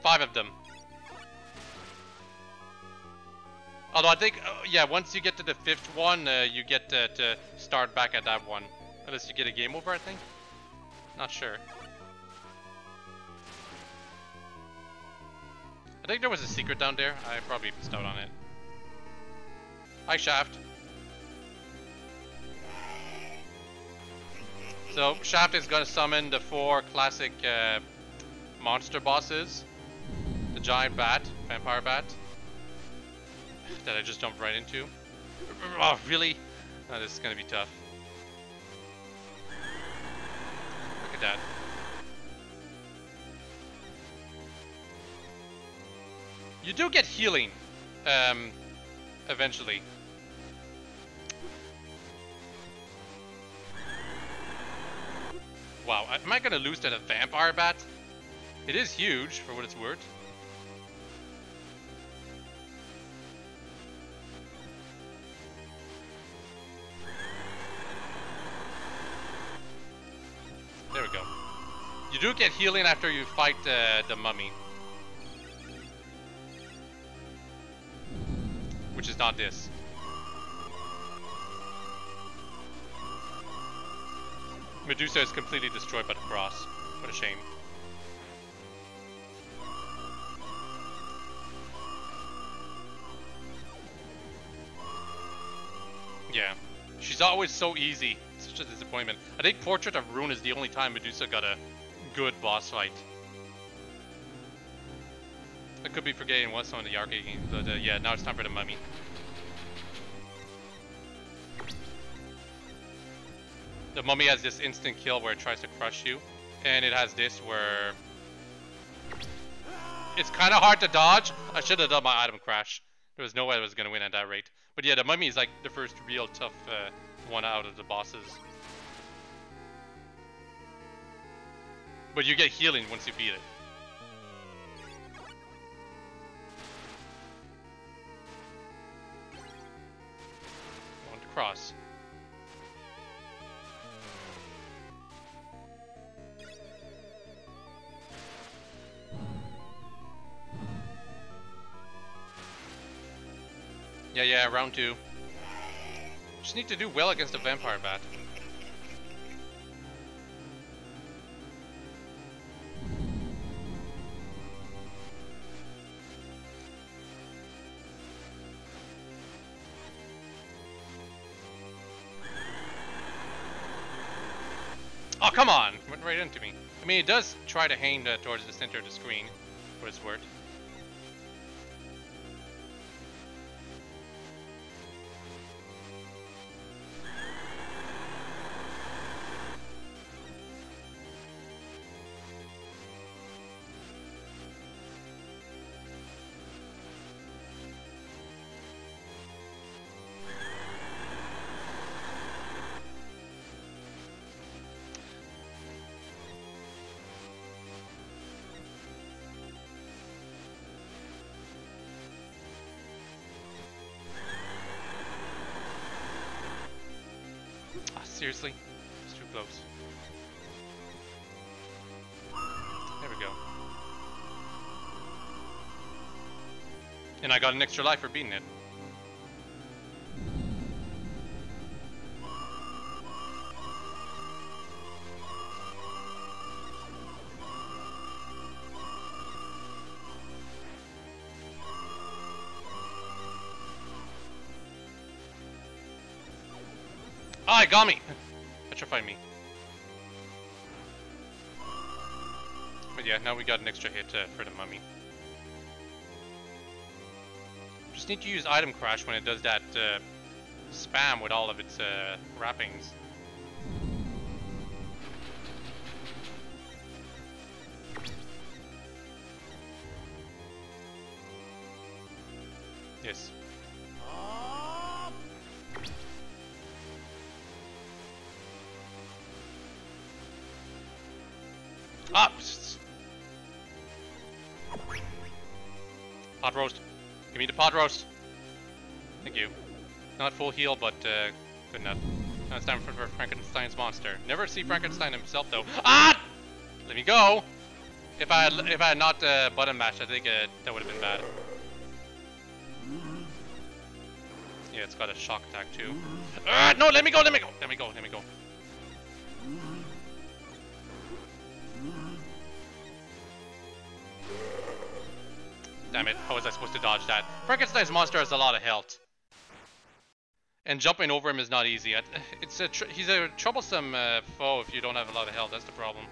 5 of them. Although I think, yeah, once you get to the 5th one, you get to start back at that one. Unless you get a game over, I think. Not sure. I think there was a secret down there. I probably missed out on it. Hi, Shaft. So Shaft is going to summon the 4 classic monster bosses. The giant bat, vampire bat, that I just jumped right into. Oh, really? Oh, this is gonna be tough. Look at that. You do get healing, eventually. Wow, am I gonna lose to the vampire bat? It is huge, for what it's worth. There we go. You do get healing after you fight the mummy. Which is not this. Medusa is completely destroyed by the cross. What a shame. Yeah. She's always so easy. Such a disappointment. I think Portrait of Ruin is the only time Medusa got a good boss fight. I could be forgetting what some of the arcade games, but yeah, now it's time for the mummy. The mummy has this instant kill where it tries to crush you, and it has this where it's kind of hard to dodge. I should have done my item crash. There was no way I was going to win at that rate. But yeah, the mummy is like the first real tough one out of the bosses. But you get healing once you beat it. On the cross. Yeah, round 2. Just need to do well against the vampire bat. Oh, come on! Went right into me. I mean, it does try to hang towards the center of the screen, for its worth. Seriously? It's too close. There we go. And I got an extra life for beating it. Ah, it got me! Petrified me. But yeah, now we got an extra hit for the mummy. Just need to use item crash when it does that spam with all of its wrappings. Yes. Ah! Pot roast. Give me the pot roast. Thank you. Not full heal, but good enough. Now it's time for Frankenstein's monster. Never see Frankenstein himself though. Ah! Let me go. If I had not button mashed, I think that would have been bad. Yeah, it's got a shock attack too. No, let me go, let me go, let me go, let me go. Damn it, how was I supposed to dodge that? Frankenstein's monster has a lot of health. And jumping over him is not easy. He's a troublesome foe if you don't have a lot of health, that's the problem.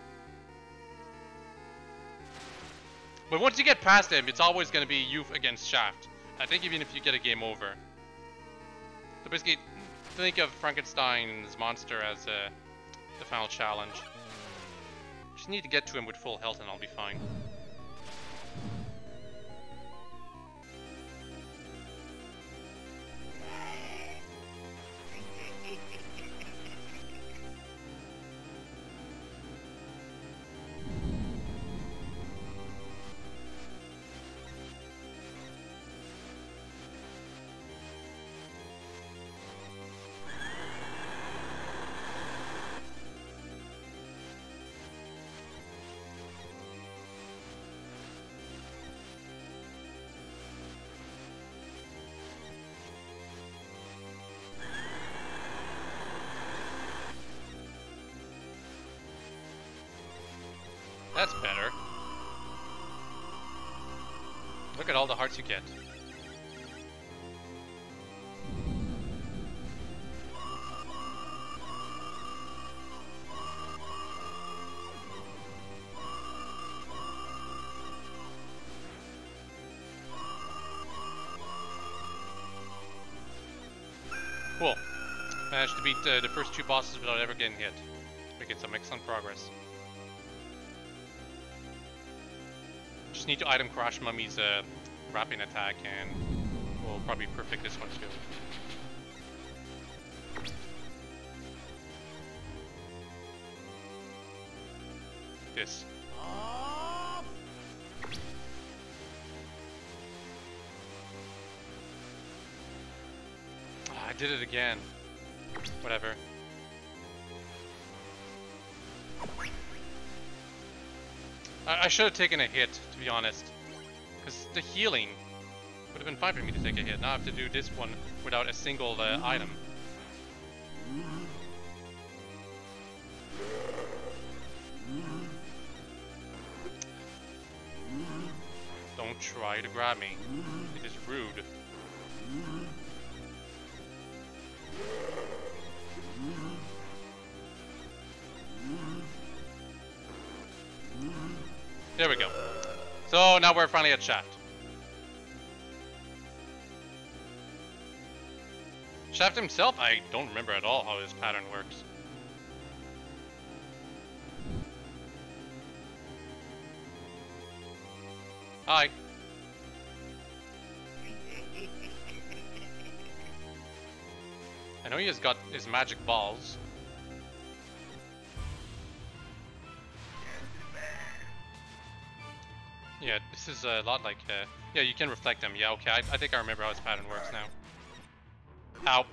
But once you get past him, it's always going to be you against Shaft. I think even if you get a game over. So basically, think of Frankenstein's monster as the final challenge. Just need to get to him with full health and I'll be fine. That's better. Look at all the hearts you get. Cool. Managed to beat the first two bosses without ever getting hit. Making some excellent progress. Just need to item crash Mummy's wrapping attack and we'll probably perfect this one too. This. I did it again. Whatever. I should have taken a hit, to be honest. Because the healing would have been fine for me to take a hit. Now I have to do this one without a single item. Don't try to grab me. It is rude. There we go. So now we're finally at Shaft. Shaft himself, I don't remember at all how his pattern works. Hi. I know he has got his magic balls. Yeah, this is a lot like, yeah, you can reflect them. Yeah, okay, I think I remember how his pattern works now. Ow.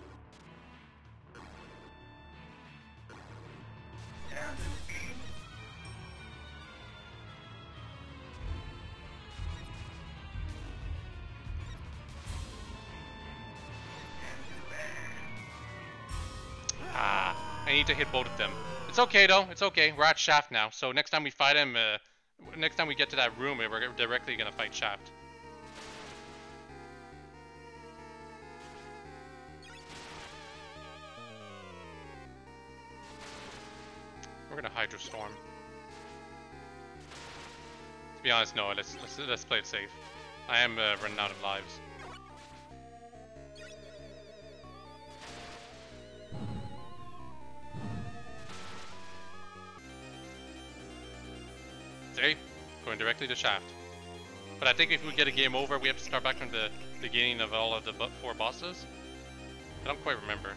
I need to hit both of them. It's okay though, it's okay. We're at Shaft now, so next time we fight him, next time we get to that room, we're directly gonna fight Shaft. We're gonna Hydro Storm. To be honest, no. Let's play it safe. I am running out of lives. See? Going directly to Shaft. But I think if we get a game over, we have to start back from the beginning of all of the 4 bosses. I don't quite remember.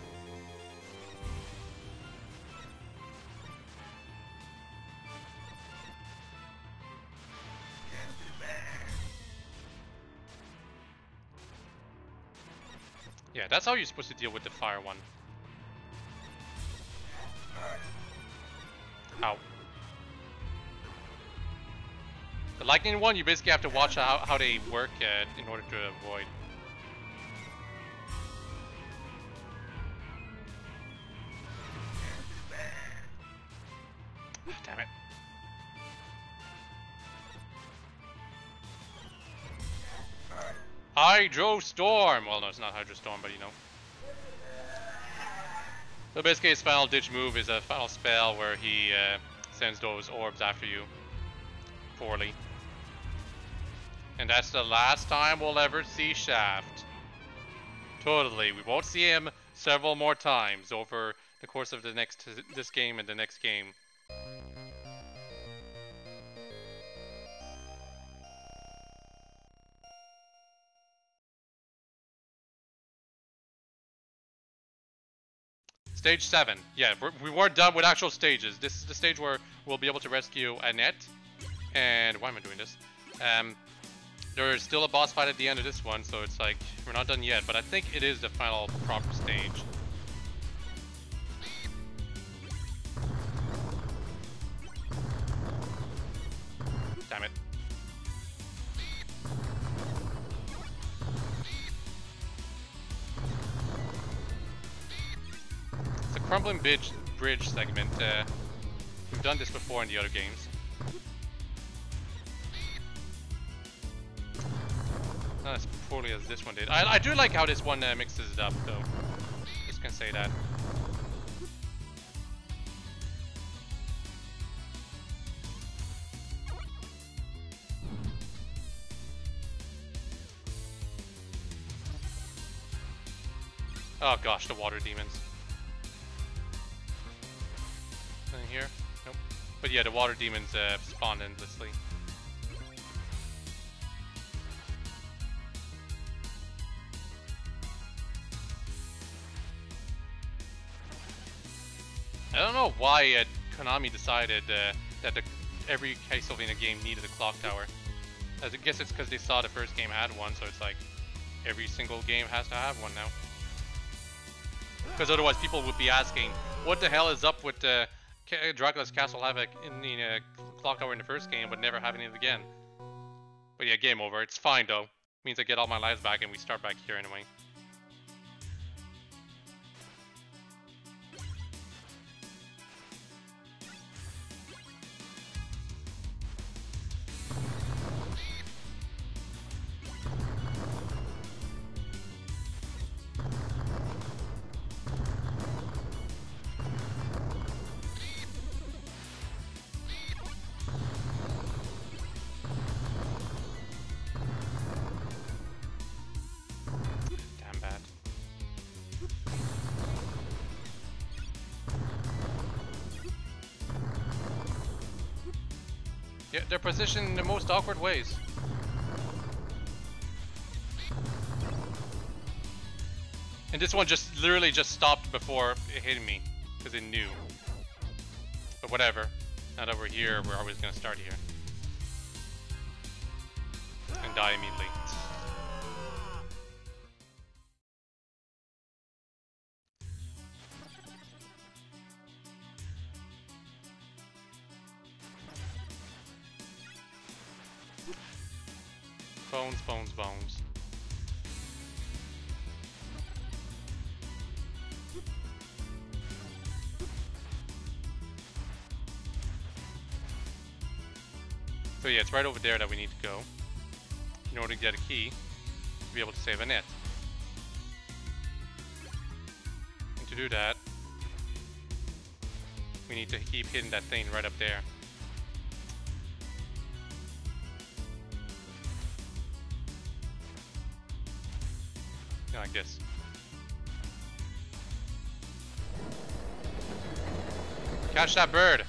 Yeah, that's how you're supposed to deal with the fire one. Ow. The lightning one, you basically have to watch how they work in order to avoid. Damn it. Hydro Storm! Well, no, it's not Hydro Storm, but you know. So basically his final ditch move is a final spell where he sends those orbs after you. Poorly. And that's the last time we'll ever see Shaft. Totally. We won't see him several more times over the course of this game and the next game. Stage 7. Yeah, we weren't done with actual stages. This is the stage where we'll be able to rescue Annette. And why am I doing this? There's still a boss fight at the end of this one, so it's like, we're not done yet, but I think it is the final proper stage. Damn it. It's a crumbling bridge segment. We've done this before in the other games. Not as poorly as this one did. I do like how this one mixes it up, though. Just gonna say that. Oh gosh, the water demons. Nothing here? Nope. But yeah, the water demons spawn endlessly. I don't know why Konami decided that every Castlevania game needed a clock tower. I guess it's because they saw the first game had one, so it's like every single game has to have one now. Because otherwise people would be asking, what the hell is up with Dracula's Castle having a clock tower in the first game, but never having it again? But yeah, game over. It's fine though. Means I get all my lives back and we start back here anyway. Yeah, they're positioned in the most awkward ways. And this one just literally just stopped before it hitting me, because it knew. But whatever. Now that we're here, we're always gonna start here. And die immediately. Bones, bones, bones. So yeah, it's right over there that we need to go in order to get a key to be able to save Annette. And to do that, we need to keep hitting that thing right up there. Like this. Catch that bird!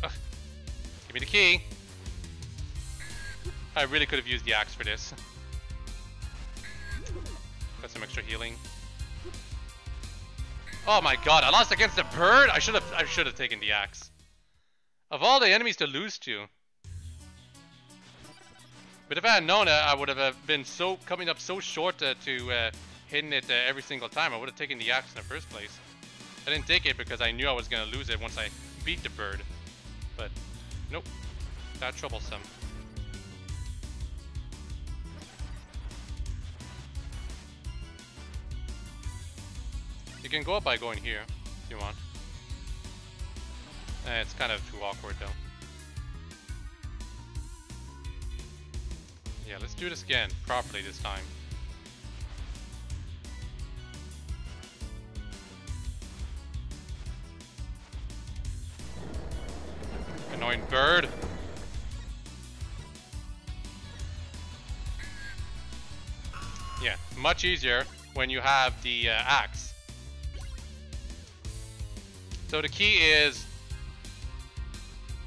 Ugh. Give me the key! I really could have used the axe for this. Got some extra healing. Oh my god, I lost against the bird? I should have taken the axe. Of all the enemies to lose to. But if I had known I would have been coming up so short to hitting it every single time. I would have taken the axe in the first place. I didn't take it because I knew I was going to lose it once I beat the bird. But nope, that troublesome. You can go up by going here if you want. It's kind of too awkward though. Yeah, let's do this again, properly this time. Annoying bird. Yeah, much easier when you have the axe. So the key is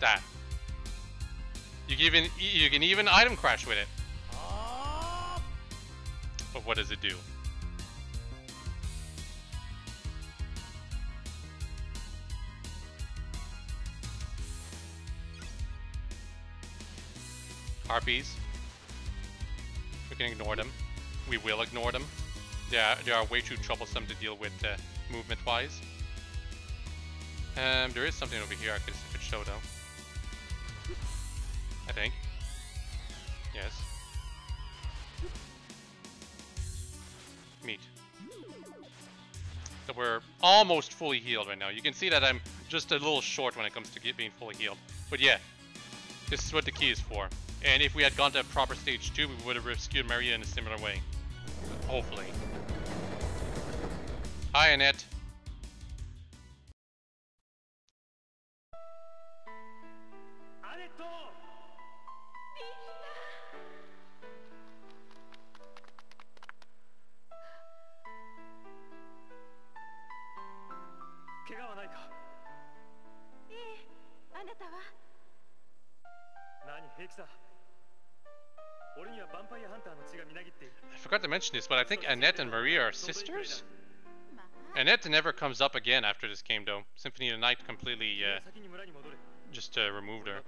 that you can even item crash with it. But what does it do? Harpies. We can ignore them. We will ignore them. They are way too troublesome to deal with movement-wise. There is something over here I could show though. I think. Yes. Meat. So we're almost fully healed right now. You can see that I'm just a little short when it comes to being fully healed. But yeah, this is what the key is for. And if we had gone to a proper stage 2, we would have rescued Maria in a similar way. Hopefully. Hi, Annette. I forgot to mention this, but I think Annette and Maria are sisters? Annette never comes up again after this game though. Symphony of the Night completely just removed her.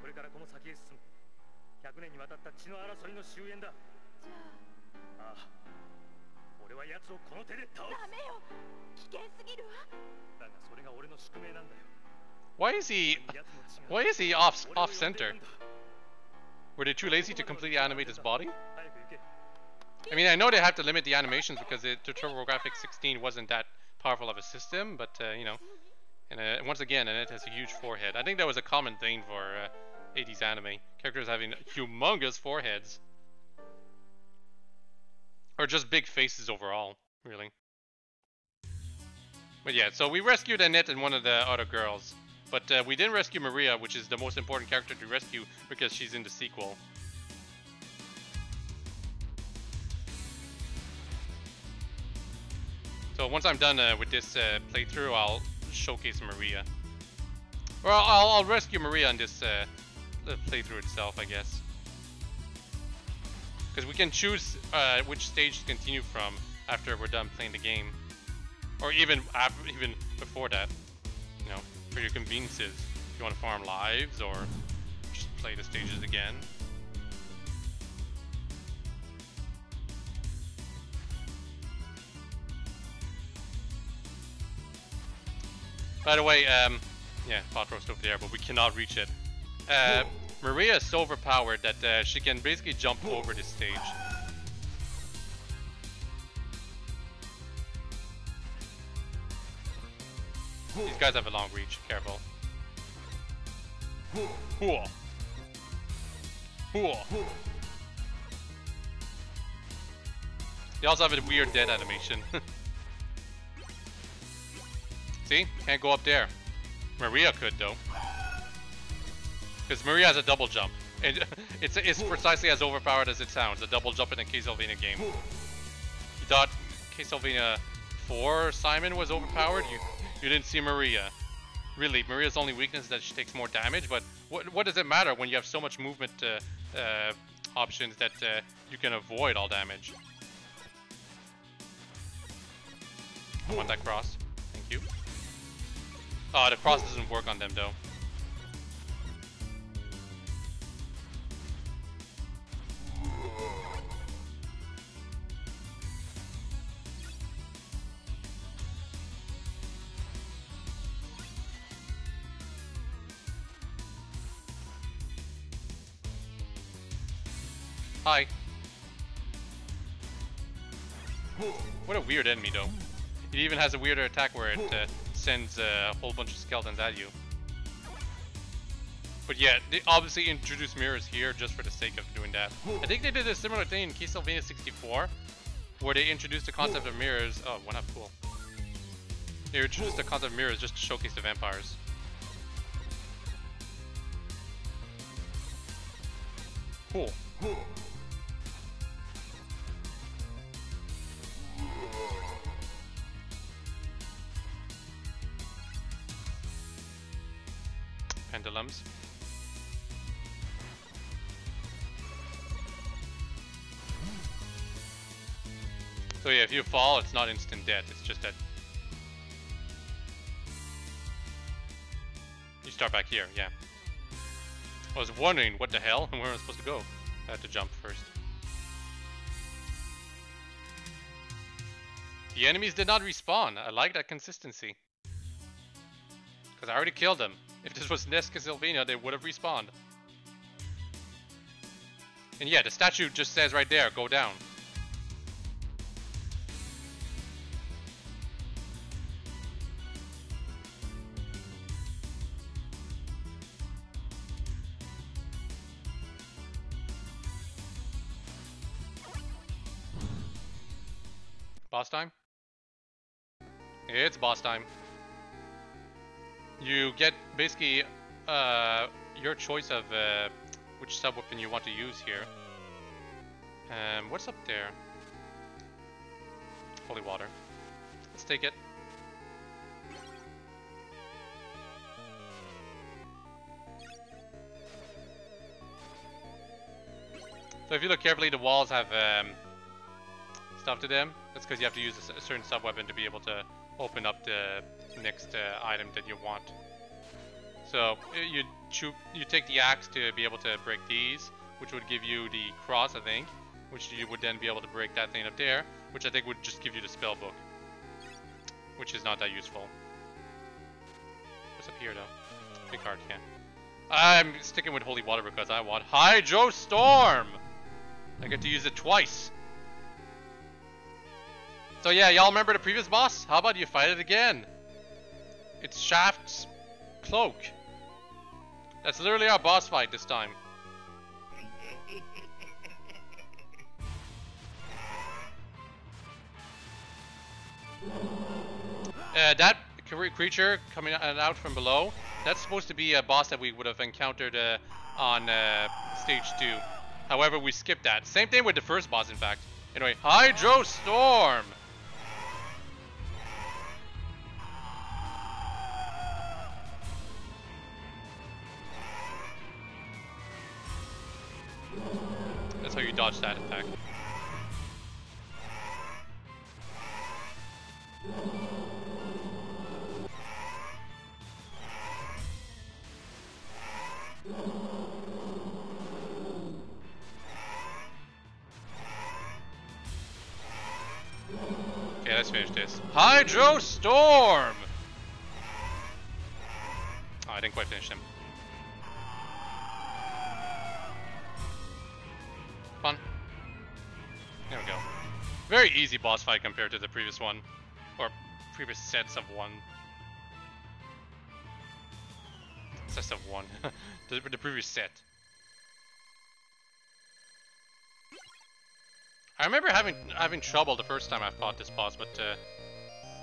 Why is he off center? Were they too lazy to completely animate his body? I mean, I know they have to limit the animations because the TurboGrafx 16 wasn't that powerful of a system, but you know, and once again, Annette has a huge forehead. I think that was a common thing for 80s anime. Characters having humongous foreheads. Or just big faces overall, really. But yeah, so we rescued Annette and one of the other girls. But we didn't rescue Maria, which is the most important character to rescue because she's in the sequel. So once I'm done with this playthrough, I'll showcase Maria. Or I'll rescue Maria in this playthrough itself, I guess. Because we can choose which stage to continue from after we're done playing the game. Or even before that, you know, for your conveniences. If you want to farm lives or just play the stages again. By the way, yeah, pot roast over there, but we cannot reach it. Maria is so overpowered that she can basically jump over this stage. These guys have a long reach, careful. They also have a weird dead animation. See? Can't go up there. Maria could though. Because Maria has a double jump. And it's precisely as overpowered as it sounds. A double jump in a Castlevania game. You thought Castlevania 4 Simon was overpowered? You didn't see Maria. Really, Maria's only weakness is that she takes more damage, but what does it matter when you have so much movement options that you can avoid all damage? I want that cross. Thank you. Oh, the cross doesn't work on them though. Hi. What a weird enemy though. It even has a weirder attack where it sends a whole bunch of skeletons at you. But yeah, they obviously introduced mirrors here just for the sake of doing that. I think they did a similar thing in Castlevania 64, where they introduced the concept of mirrors. Oh, one up, cool. They introduced the concept of mirrors just to showcase the vampires. Cool. pendulums. So yeah, if you fall, it's not instant death. It's just that you start back here. Yeah. I was wondering what the hell and where I'm supposed to go. I had to jump first. The enemies did not respawn. I like that consistency. Because I already killed them. If this was NES Castlevania, they would have respawned. And yeah, the statue just says right there, go down. Boss time? It's boss time. You get basically your choice of which sub-weapon you want to use here. What's up there? Holy water. Let's take it. So if you look carefully, the walls have stuff to them. That's because you have to use a certain sub-weapon to be able to open up the next item that you want. So you take the axe to be able to break these, which would give you the cross, I think, which you would then be able to break that thing up there, which I think would just give you the spell book, which is not that useful. What's up here though? Big card, yeah. I'm sticking with holy water because I want Hydro Storm. I get to use it twice. So yeah, y'all remember the previous boss? How about you fight it again? It's Shaft's cloak. That's literally our boss fight this time. That creature coming out from below, that's supposed to be a boss that we would have encountered on stage 2. However, we skipped that. Same thing with the first boss, in fact. Anyway, Hydro Storm! That's how you dodge that attack. Okay, let's finish this. Hydro Storm! Oh, I didn't quite finish him. Fun. There we go. Very easy boss fight compared to the previous one. Or previous sets of one. Sets of one. the previous set. I remember having trouble the first time I fought this boss, but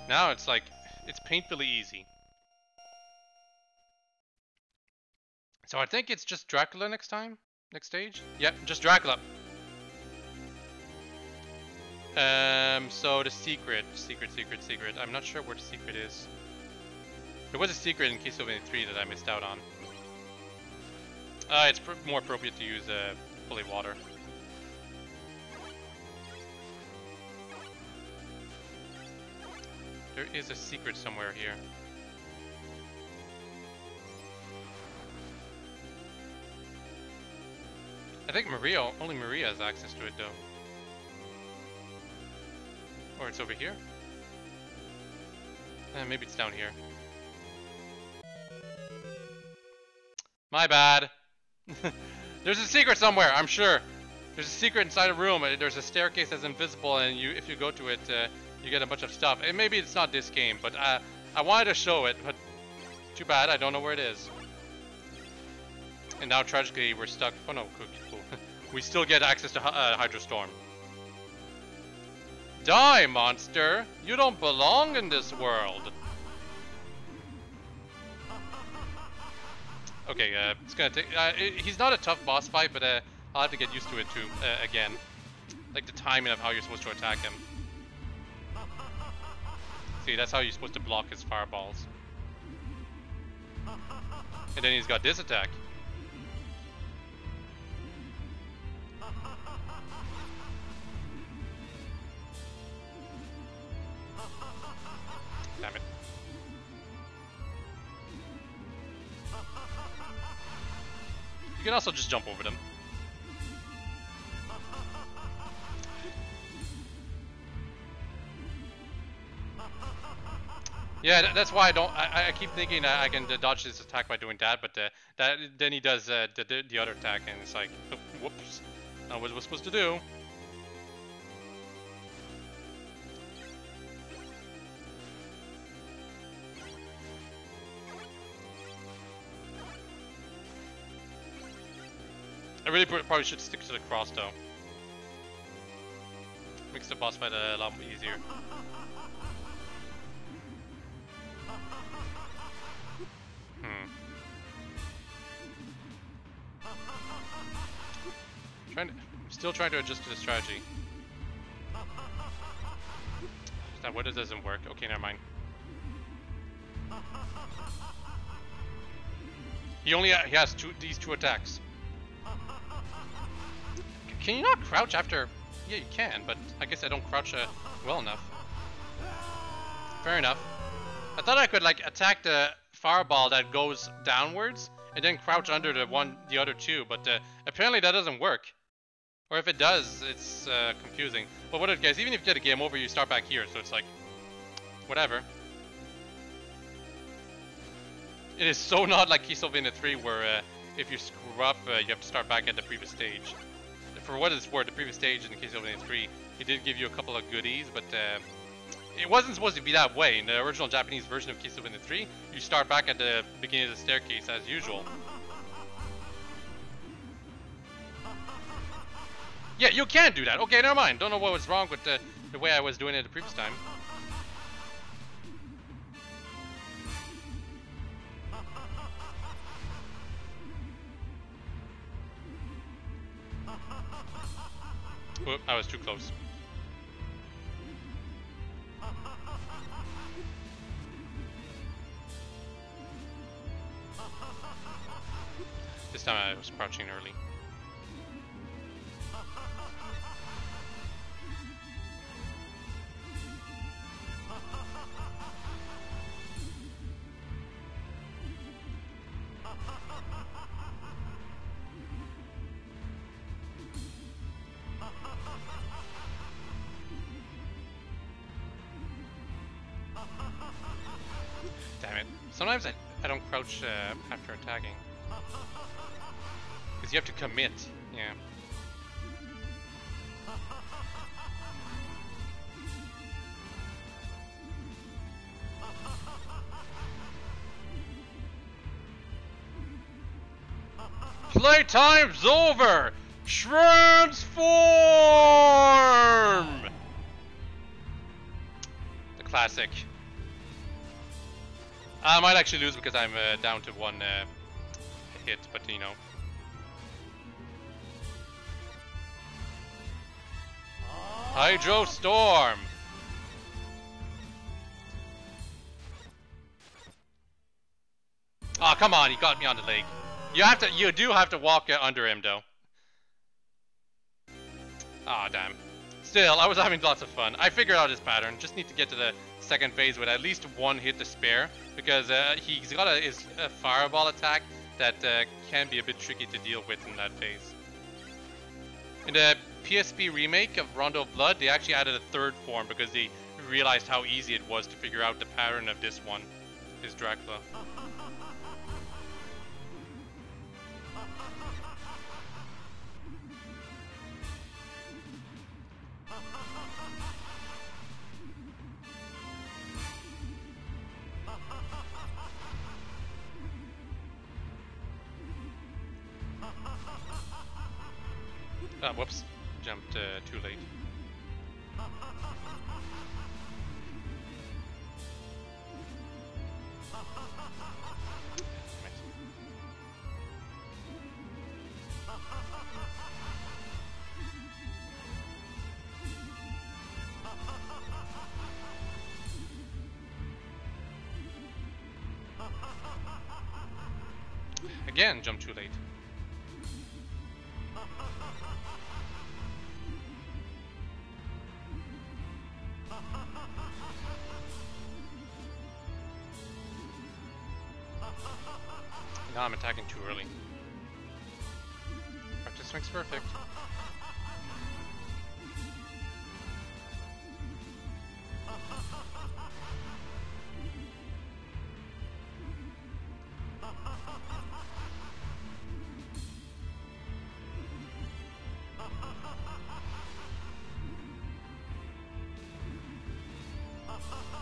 now it's like, it's painfully easy. So I think it's just Dracula next time? Next stage? Yep, just Dracula. So the secret. I'm not sure where the secret is. There was a secret in Castlevania 3 that I missed out on. It's more appropriate to use holy water. There is a secret somewhere here. I think only Maria has access to it though. Or it's over here? Maybe it's down here. My bad. There's a secret somewhere, I'm sure. There's a secret inside a room. There's a staircase that's invisible, and if you go to it, you get a bunch of stuff. And maybe it's not this game, but I wanted to show it, but too bad, I don't know where it is. And now, tragically, we're stuck. Oh no, cool. We still get access to Hydro Storm. Die, monster! You don't belong in this world! Okay, it's gonna take... he's not a tough boss fight, but I'll have to get used to it too, again. Like the timing of how you're supposed to attack him. See, that's how you're supposed to block his fireballs. And then he's got this attack. Damn it. You can also just jump over them. Yeah, that's why I keep thinking I can dodge this attack by doing that, but then he does the other attack, and it's like, oh, whoops, not what we're supposed to do. I really probably should stick to the cross though. Makes the boss fight a lot easier. Still trying to adjust to the strategy. Is that what it doesn't work? Okay, never mind. He has these two attacks. Can you not crouch after? Yeah, you can, but I guess I don't crouch well enough. Fair enough. I thought I could like attack the fireball that goes downwards and then crouch under the other two, but apparently that doesn't work. Or if it does, it's confusing. But what it guys, even if you get a game over, you start back here, so it's like, whatever. It is so not like Castlevania 3 where if you screw up, you have to start back at the previous stage. For what it's worth, the previous stage in Castlevania 3, it did give you a couple of goodies, but it wasn't supposed to be that way. In the original Japanese version of Castlevania 3, you start back at the beginning of the staircase as usual. Yeah, you can do that. Okay, never mind. Don't know what was wrong with the way I was doing it the previous time. Whoop, I was too close. This time I was crouching early. Damn it. Sometimes I don't crouch after attacking. Because you have to commit. Yeah. Playtime's over! Transform! The classic. I might actually lose because I'm down to one hit, but you know. Hydro Storm! Oh, come on, he got me on the leg. You do have to walk under him though. Ah, damn. Still, I was having lots of fun. I figured out his pattern. Just need to get to the second phase with at least one hit to spare, because he's got a fireball attack that can be a bit tricky to deal with in that phase. In the PSP remake of Rondo of Blood, they actually added a third form because they realized how easy it was to figure out the pattern of this one, his Dracula. Whoops, jumped too late. Again, jump too late. Now I'm attacking too early. Practice makes perfect.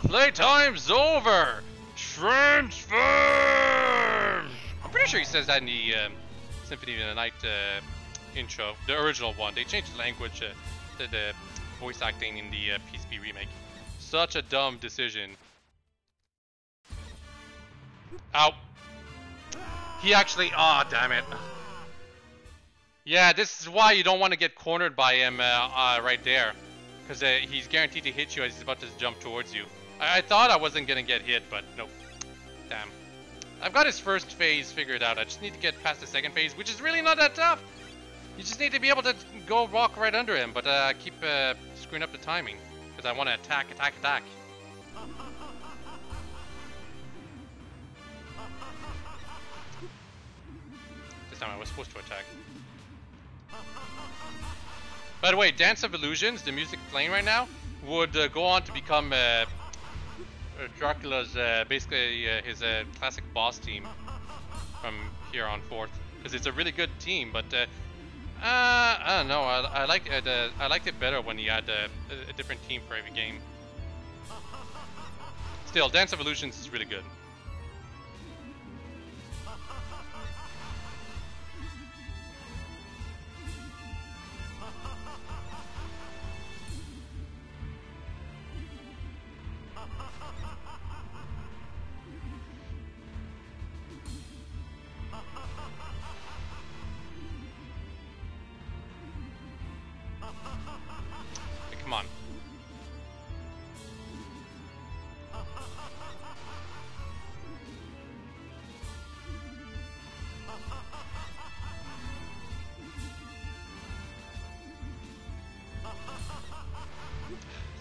Playtime's over! Transform! I'm pretty sure he says that in the Symphony of the Night intro, the original one. They changed the language to the voice acting in the PSP remake. Such a dumb decision. Ow. He actually... Aw, oh, damn it. Yeah, this is why you don't want to get cornered by him right there. Because he's guaranteed to hit you as he's about to jump towards you. I thought I wasn't going to get hit, but nope. Damn. I've got his first phase figured out. I just need to get past the second phase, which is really not that tough. You just need to be able to go walk right under him, but keep screwing up the timing. Because I want to attack. This time I was supposed to attack. By the way, Dance of Illusions, the music playing right now, would go on to become Dracula's, basically his classic boss team from here on forth. Because it's a really good team, but I don't know. I liked it better when he had a different team for every game. Still, Dance of Illusions is really good. Come on.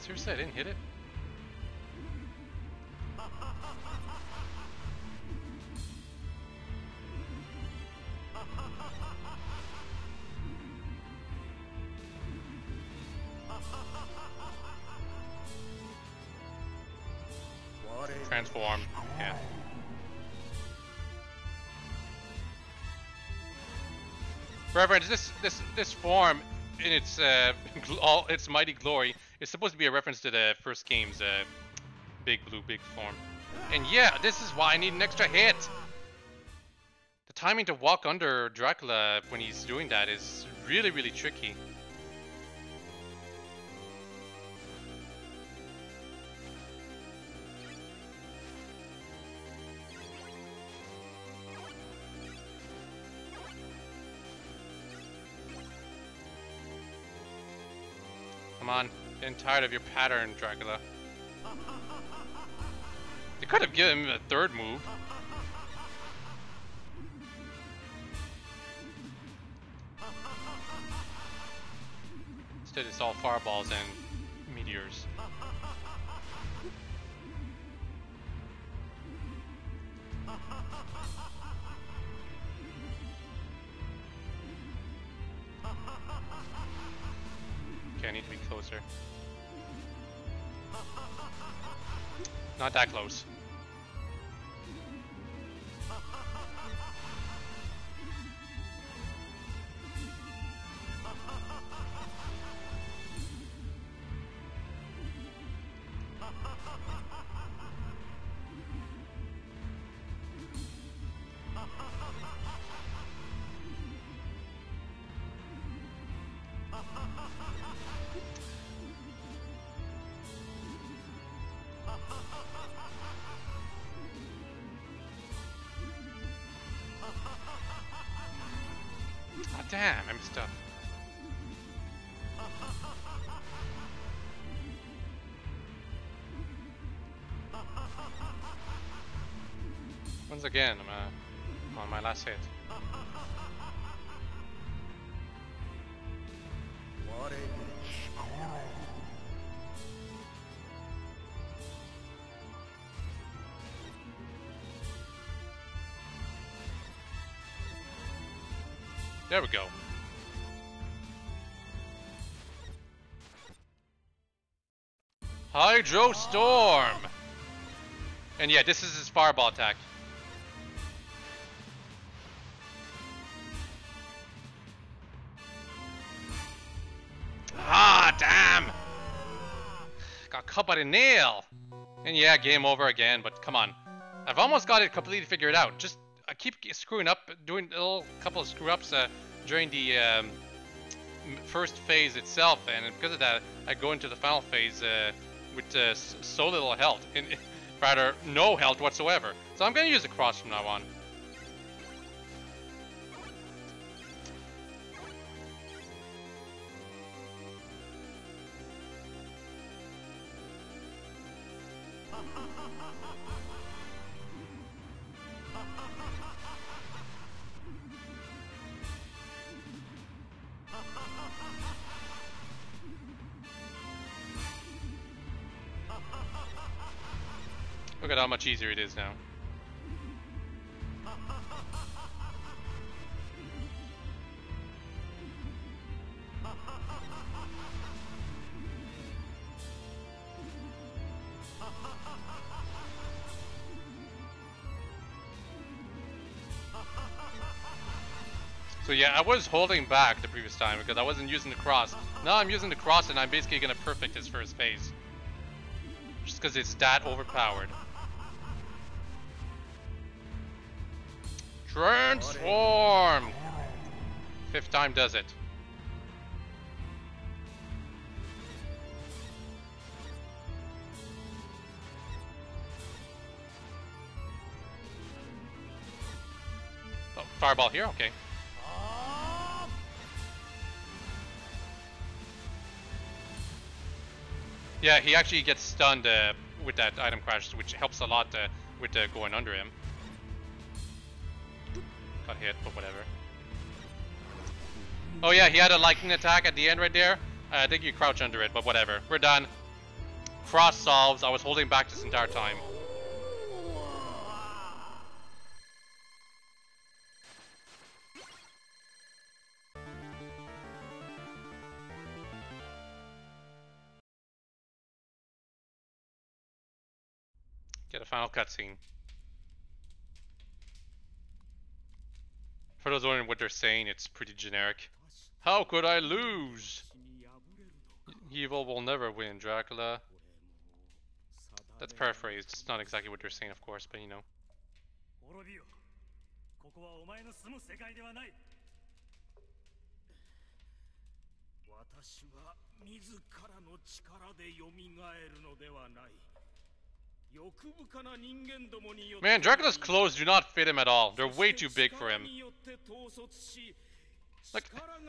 Seriously, I didn't hit it? Transform, yeah. Reverend, this form in its all its mighty glory is supposed to be a reference to the first game's big form. And yeah, this is why I need an extra hit. The timing to walk under Dracula when he's doing that is really tricky. Come on, getting tired of your pattern, Dracula. They could have given him a third move. Instead it's all fireballs and meteors. Okay, I need to be closer. Not that close. Damn, I messed up. Once again, I'm On my last hit. There we go. Hydro Storm! And yeah, this is his fireball attack. Ah, damn! Got caught by the nail! And yeah, game over again, but come on. I've almost got it completely figured out. Just, I keep screwing up, doing a little couple of screw-ups during the first phase itself, and because of that, I go into the final phase with so little health, and rather no health whatsoever. So I'm going to use the cross from now on. Look at how much easier it is now. So yeah, I was holding back the previous time because I wasn't using the cross. Now I'm using the cross and I'm basically gonna perfect his first phase. Just because it's that overpowered. Transform! Fifth time does it. Oh, fireball here? Okay. Yeah, he actually gets stunned with that item crash, which helps a lot with going under him. Got hit, but whatever. Oh yeah, he had a lightning attack at the end right there. I think you crouch under it, but whatever. We're done. Cross solves. I was holding back this entire time. Get a final cutscene. For those wondering what they're saying, it's pretty generic. How could I lose? Evil will never win, Dracula. That's paraphrased. It's not exactly what they're saying, of course, but you know. Man, Dracula's clothes do not fit him at all. They're way too big for him. Like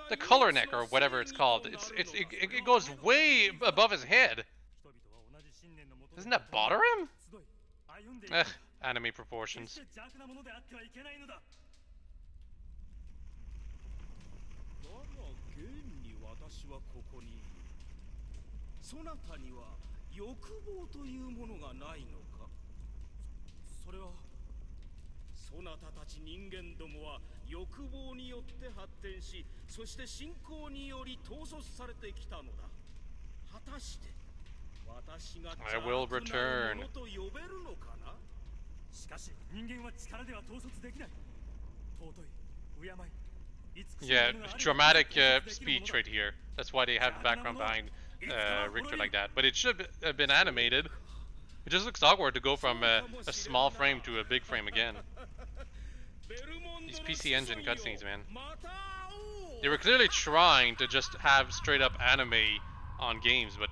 the color neck or whatever it's called. It goes way above his head. Doesn't that bother him? Ugh, anime proportions. I will return. Yeah, dramatic speech right here. That's why they have the background behind Richter like that. But it should have been animated. It just looks awkward to go from a small frame to a big frame again. These PC Engine cutscenes, man. They were clearly trying to just have straight up anime on games, but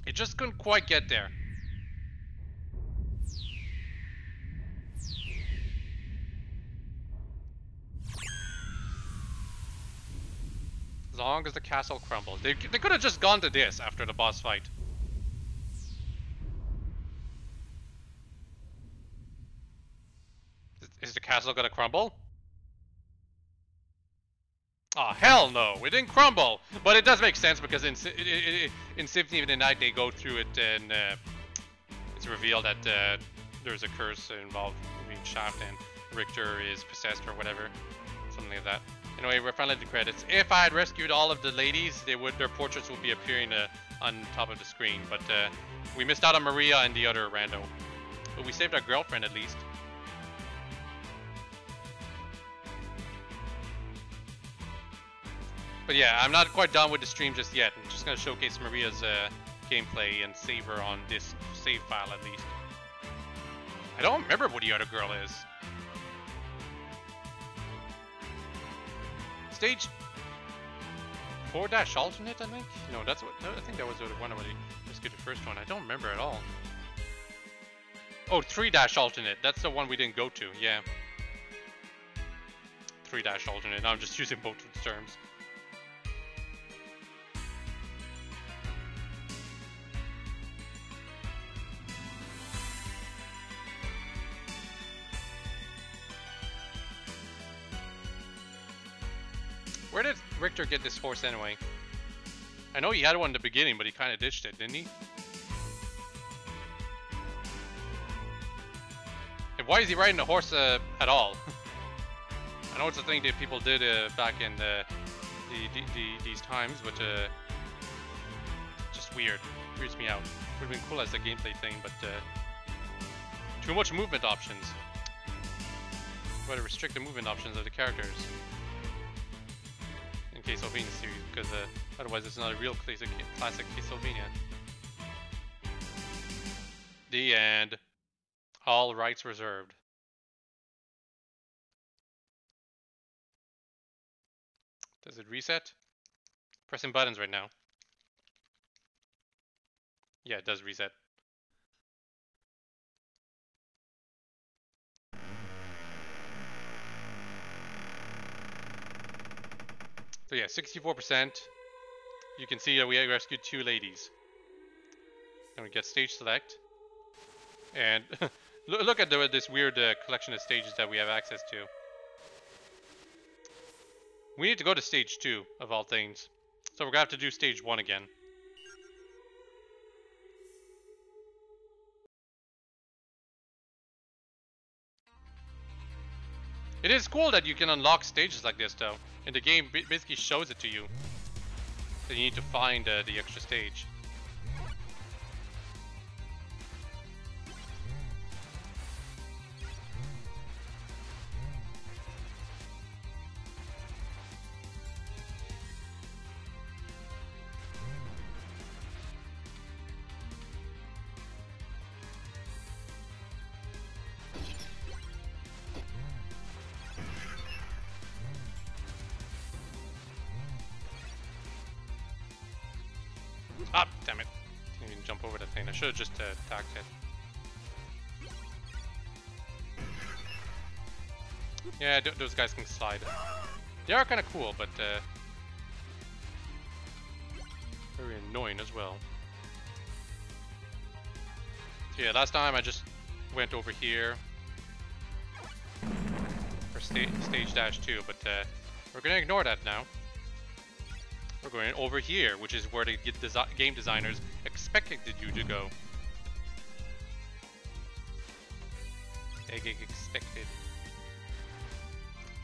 it just couldn't quite get there. As long as the castle crumbles. They could have just gone to this after the boss fight. Is the castle gonna crumble? Oh, hell no, it didn't crumble. But it does make sense because in Symphony of the Night they go through it and it's revealed that there's a curse involved between Shaft and Richter is possessed or whatever. Something like that. Anyway, we're finally at the credits. If I had rescued all of the ladies, their portraits would be appearing on top of the screen. But we missed out on Maria and the other rando. But we saved our girlfriend at least. But yeah, I'm not quite done with the stream just yet. I'm just going to showcase Maria's gameplay and save her on this save file at least. I don't remember what the other girl is. Stage 4 dash alternate, I think? No, that's what, I think that was the one where they rescued the first one. I don't remember at all. Oh, 3 dash alternate. That's the one we didn't go to, yeah. 3 dash alternate. I'm just using both of the terms. Where did Richter get this horse anyway? I know he had one in the beginning, but he kind of ditched it, didn't he? And why is he riding a horse at all? I know it's a thing that people did back in these times, but just weird. Weirds me out. Would have been cool as a gameplay thing, but too much movement options. Try to restrict the movement options of the characters. Castlevania series, because otherwise it's not a real classic Castlevania. The end. All rights reserved. Does it reset? Pressing buttons right now. Yeah, it does reset. So yeah, 64%. You can see that we rescued 2 ladies. And we get stage select. And look at this weird collection of stages that we have access to. We need to go to stage 2, of all things. So we're going to have to do stage 1 again. It is cool that you can unlock stages like this though. And the game basically shows it to you. That you need to find the extra stage. Ah, damn it. Didn't even jump over that thing. I should have just attacked it. Yeah, those guys can slide. They are kind of cool, but very annoying as well. So yeah, last time I just went over here for stage dash 2, but we're gonna ignore that now. We're going over here, which is where the game designers expected you to go. Expected.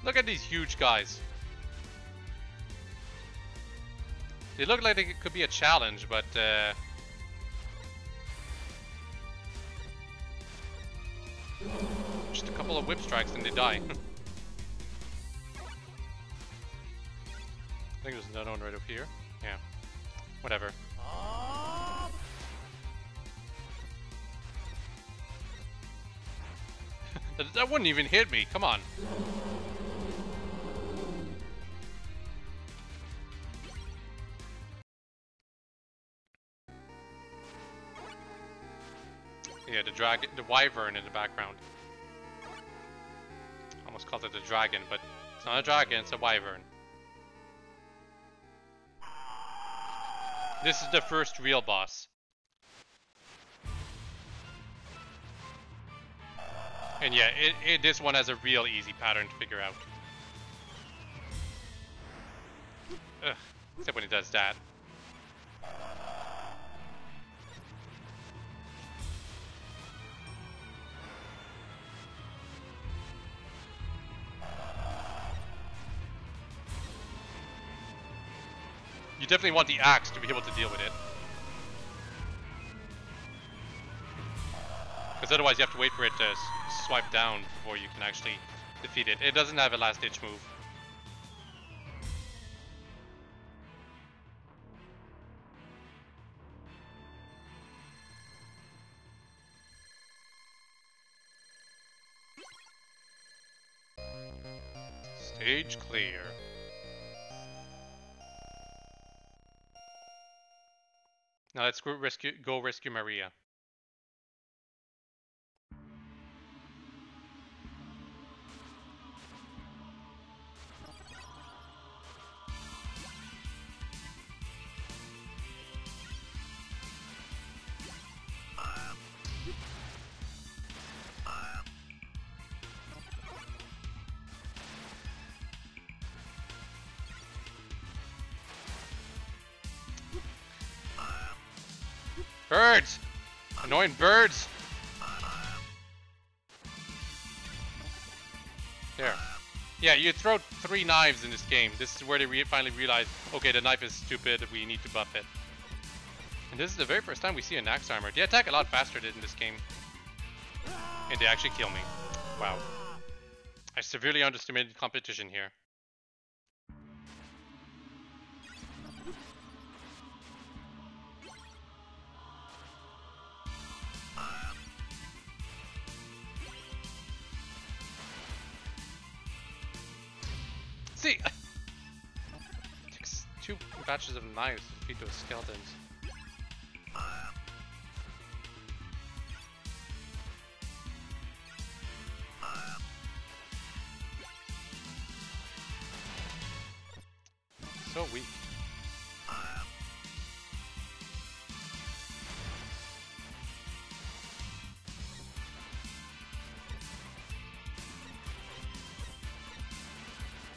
Look at these huge guys. They look like they could be a challenge, but just a couple of whip strikes and they die. I think there's another one right up here. Yeah. Whatever. That wouldn't even hit me. Come on. Yeah, the wyvern in the background. Almost called it a dragon, but it's not a dragon, it's a wyvern. This is the first real boss. And yeah, this one has a real easy pattern to figure out. Ugh, except when it does that. You definitely want the axe to be able to deal with it. Because otherwise you have to wait for it to swipe down before you can actually defeat it. It doesn't have a last ditch move. Stage clear. Now let's go rescue Maria. Birds! Annoying birds! There. Yeah, you throw 3 knives in this game. This is where they finally realize, okay, the knife is stupid, we need to buff it. And this is the very first time we see an axe armor. They attack a lot faster in this game. And they actually kill me. Wow. I severely underestimated competition here. See, it takes 2 batches of knives to defeat those skeletons. So weak.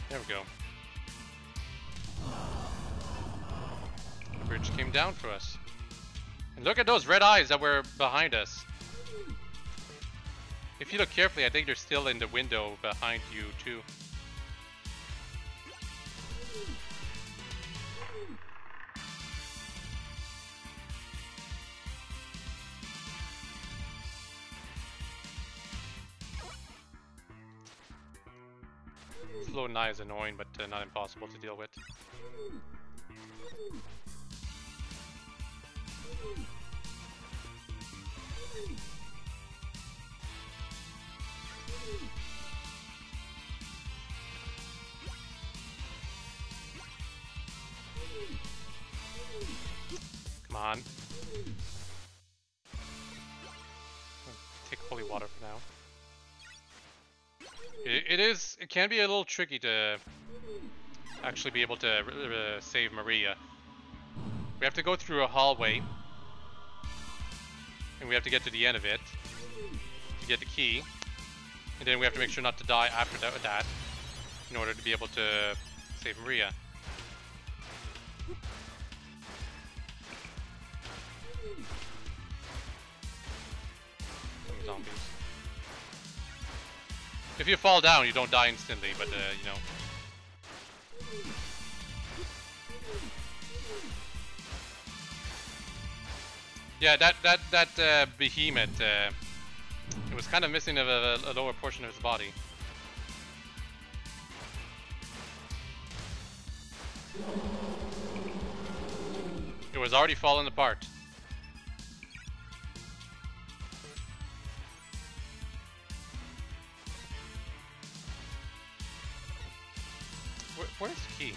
There we go. The bridge came down for us. And look at those red eyes that were behind us. If you look carefully, I think they're still in the window behind you too. Slow knife is annoying, but not impossible to deal with. Come on. Take holy water for now. It can be a little tricky to actually be able to save Maria. We have to go through a hallway, and we have to get to the end of it to get the key, and then we have to make sure not to die after that in order to be able to save Maria. Some zombies. If you fall down, you don't die instantly, but you know. Yeah, that behemoth, it was kind of missing a lower portion of his body. It was already falling apart. Where's the key?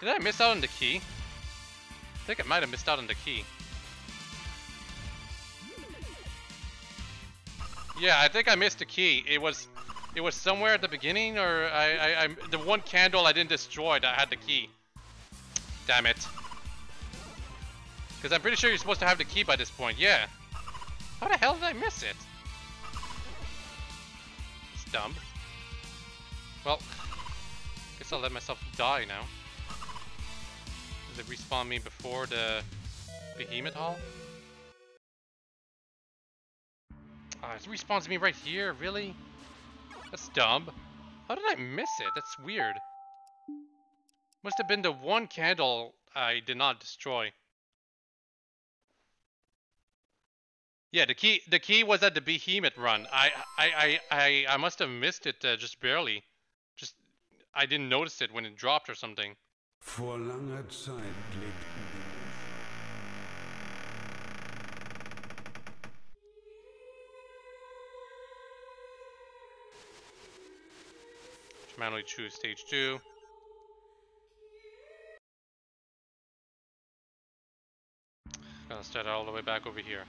Did I miss out on the key? I think I might have missed out on the key. Yeah, I think I missed the key. It was somewhere at the beginning, or the one candle I didn't destroy that had the key. Damn it. Because I'm pretty sure you're supposed to have the key by this point. Yeah. How the hell did I miss it? dumb. Well, guess I'll let myself die now. Does it respawn me before the behemoth hall? It respawns me right here, really? That's dumb. How did I miss it? That's weird. Must have been the one candle I did not destroy. Yeah, the key was at the behemoth run. I must have missed it just barely. Just I didn't notice it when it dropped or something. Vor langer Zeit lebten Manually choose stage 2. Gonna start all the way back over here.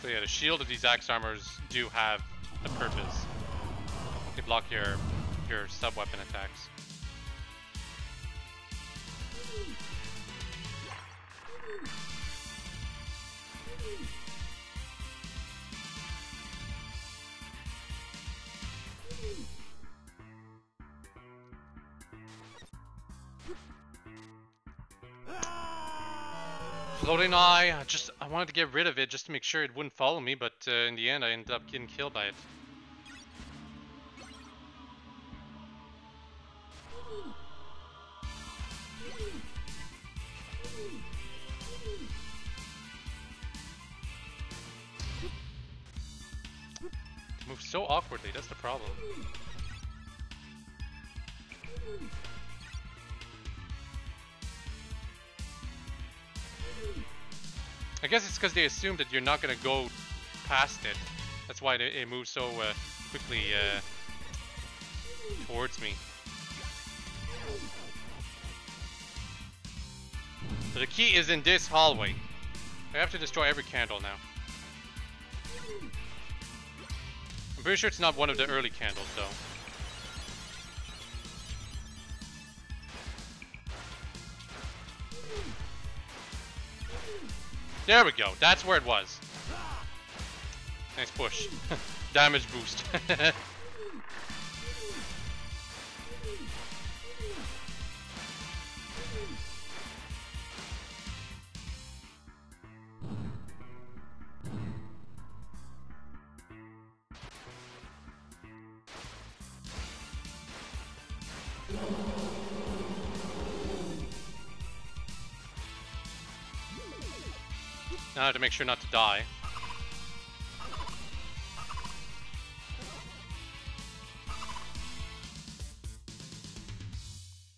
So yeah, the shield of these axe armors do have a purpose. They block your sub-weapon attacks. Floating eye, I wanted to get rid of it just to make sure it wouldn't follow me, but in the end I ended up getting killed by it. It moves so awkwardly, that's the problem. I guess it's because they assume that you're not gonna go past it. That's why it moves so quickly towards me. So the key is in this hallway. I have to destroy every candle now. I'm pretty sure it's not one of the early candles though. There we go, that's where it was. Nice push. Damage boost. Now I have to make sure not to die.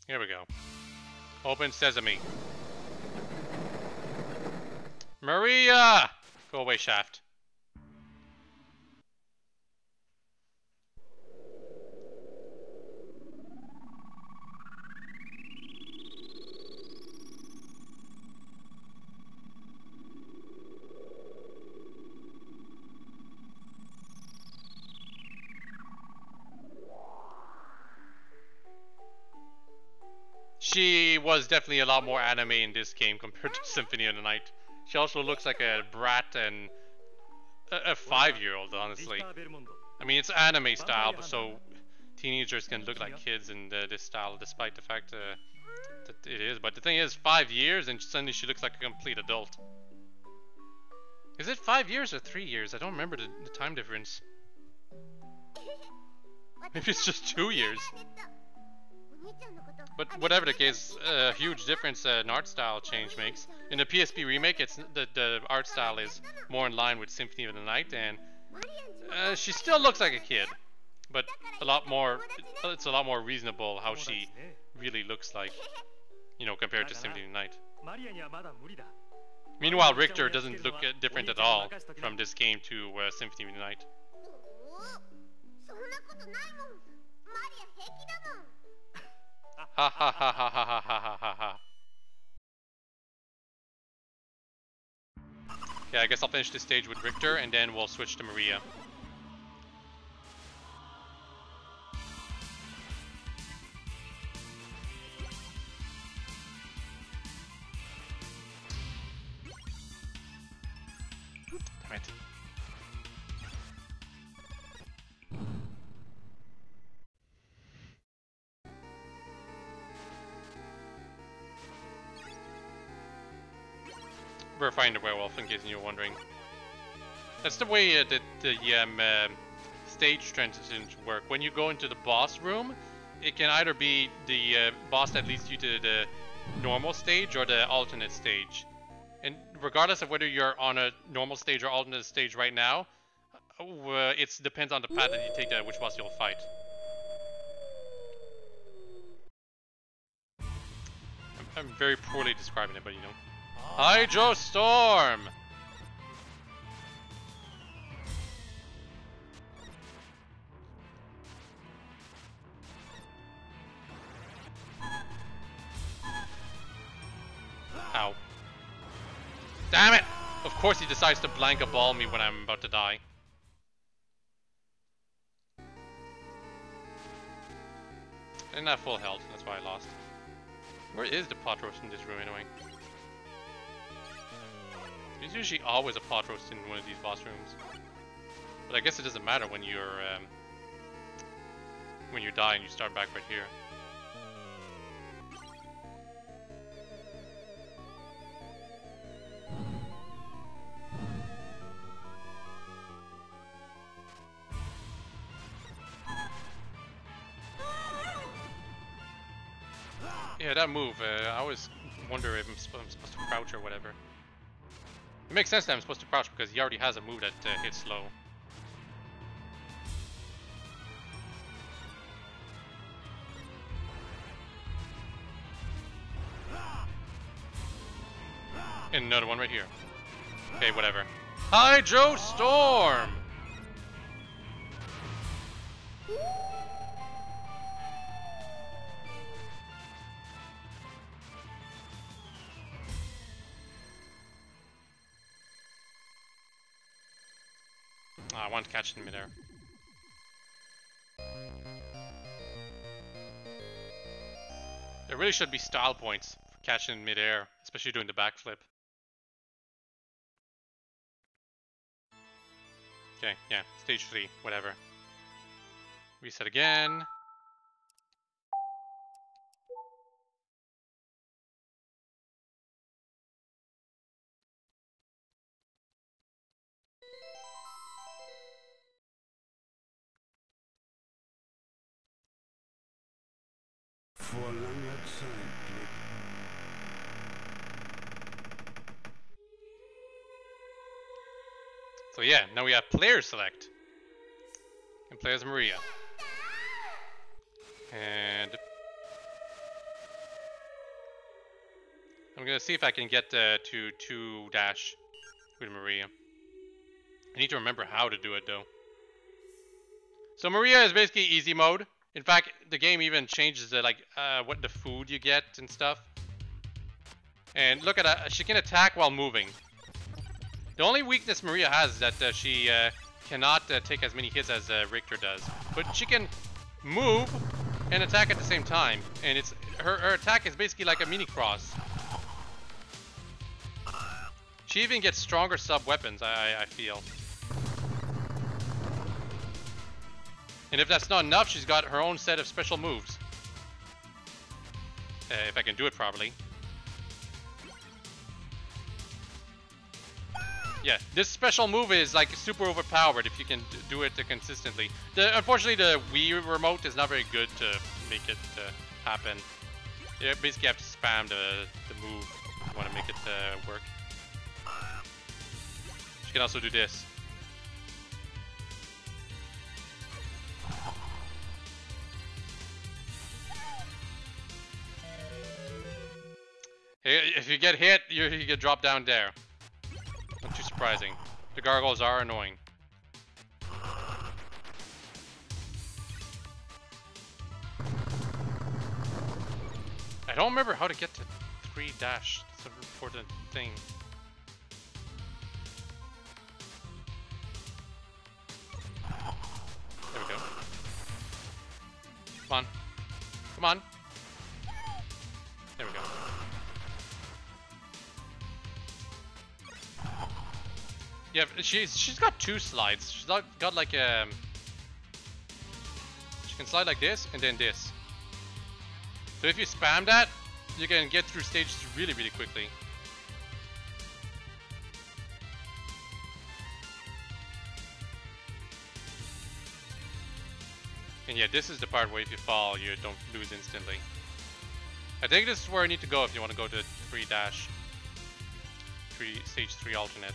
Here we go. Open sesame. Maria! Go away, Shaft. She was definitely a lot more anime in this game compared to Symphony of the Night. She also looks like a brat and a 5-year-old, honestly. I mean, it's anime style, so teenagers can look like kids in this style, despite the fact that it is. But the thing is, 5 years and suddenly she looks like a complete adult. Is it 5 years or 3 years? I don't remember the time difference. Maybe it's just 2 years. But whatever the case, a huge difference in art style change makes. In the PSP remake, it's the art style is more in line with Symphony of the Night, and she still looks like a kid, but a lot more. It's a lot more reasonable how she really looks like, you know, compared to Symphony of the Night. Meanwhile, Richter doesn't look different at all from this game to Symphony of the Night. Ha ha ha ha ha ha ha ha ha. Yeah, I guess I'll finish this stage with Richter and then we'll switch to Maria. Damn it. We're finding the werewolf, in case you're wondering. That's the way that the stage transitions work. When you go into the boss room, it can either be the boss that leads you to the normal stage or the alternate stage. And regardless of whether you're on a normal stage or alternate stage right now, it depends on the path that you take to which boss you'll fight. I'm very poorly describing it, but you know. Hydro Storm! Ow. Damn it! Of course he decides to blank a ball me when I'm about to die. I didn't have full health, that's why I lost. Where is the pot roast in this room anyway? There's usually always a pot roast in one of these boss rooms. But I guess it doesn't matter when you die and you start back right here. Yeah, that move, I always wonder if I'm supposed to crouch or whatever. It makes sense that I'm supposed to crouch because he already has a move that hits slow. And another one right here. Okay, whatever. Hydro Storm! I want to catch it in midair. There really should be style points for catching in midair, especially doing the backflip. Okay, yeah, stage 3, whatever. Reset again. Vor langer Zeit So yeah, now we have player select. And play as Maria. And I'm gonna see if I can get to 2 dash with Maria. I need to remember how to do it though. So Maria is basically easy mode. In fact, the game even changes the what the food you get and stuff. And look at that, she can attack while moving. The only weakness Maria has is that she cannot take as many hits as Richter does. But she can move and attack at the same time. And it's her attack is basically like a mini cross. She even gets stronger sub weapons, I feel. And if that's not enough, she's got her own set of special moves. If I can do it properly. Yeah, this special move is like super overpowered if you can do it consistently. Unfortunately, the Wii remote is not very good to make it happen. You basically have to spam the move if you want to make it work. She can also do this. If you get hit, you get dropped down there. Not too surprising. The gargoyles are annoying. I don't remember how to get to 3 dash. That's an important thing. There we go. Come on. Come on. There we go. Yeah, she's got 2 slides. She's got like she can slide like this and then this. So if you spam that, you can get through stages really, really quickly. And yeah, this is the part where if you fall, you don't lose instantly. I think this is where I need to go if you want to go to 3 dash. Stage 3 alternate.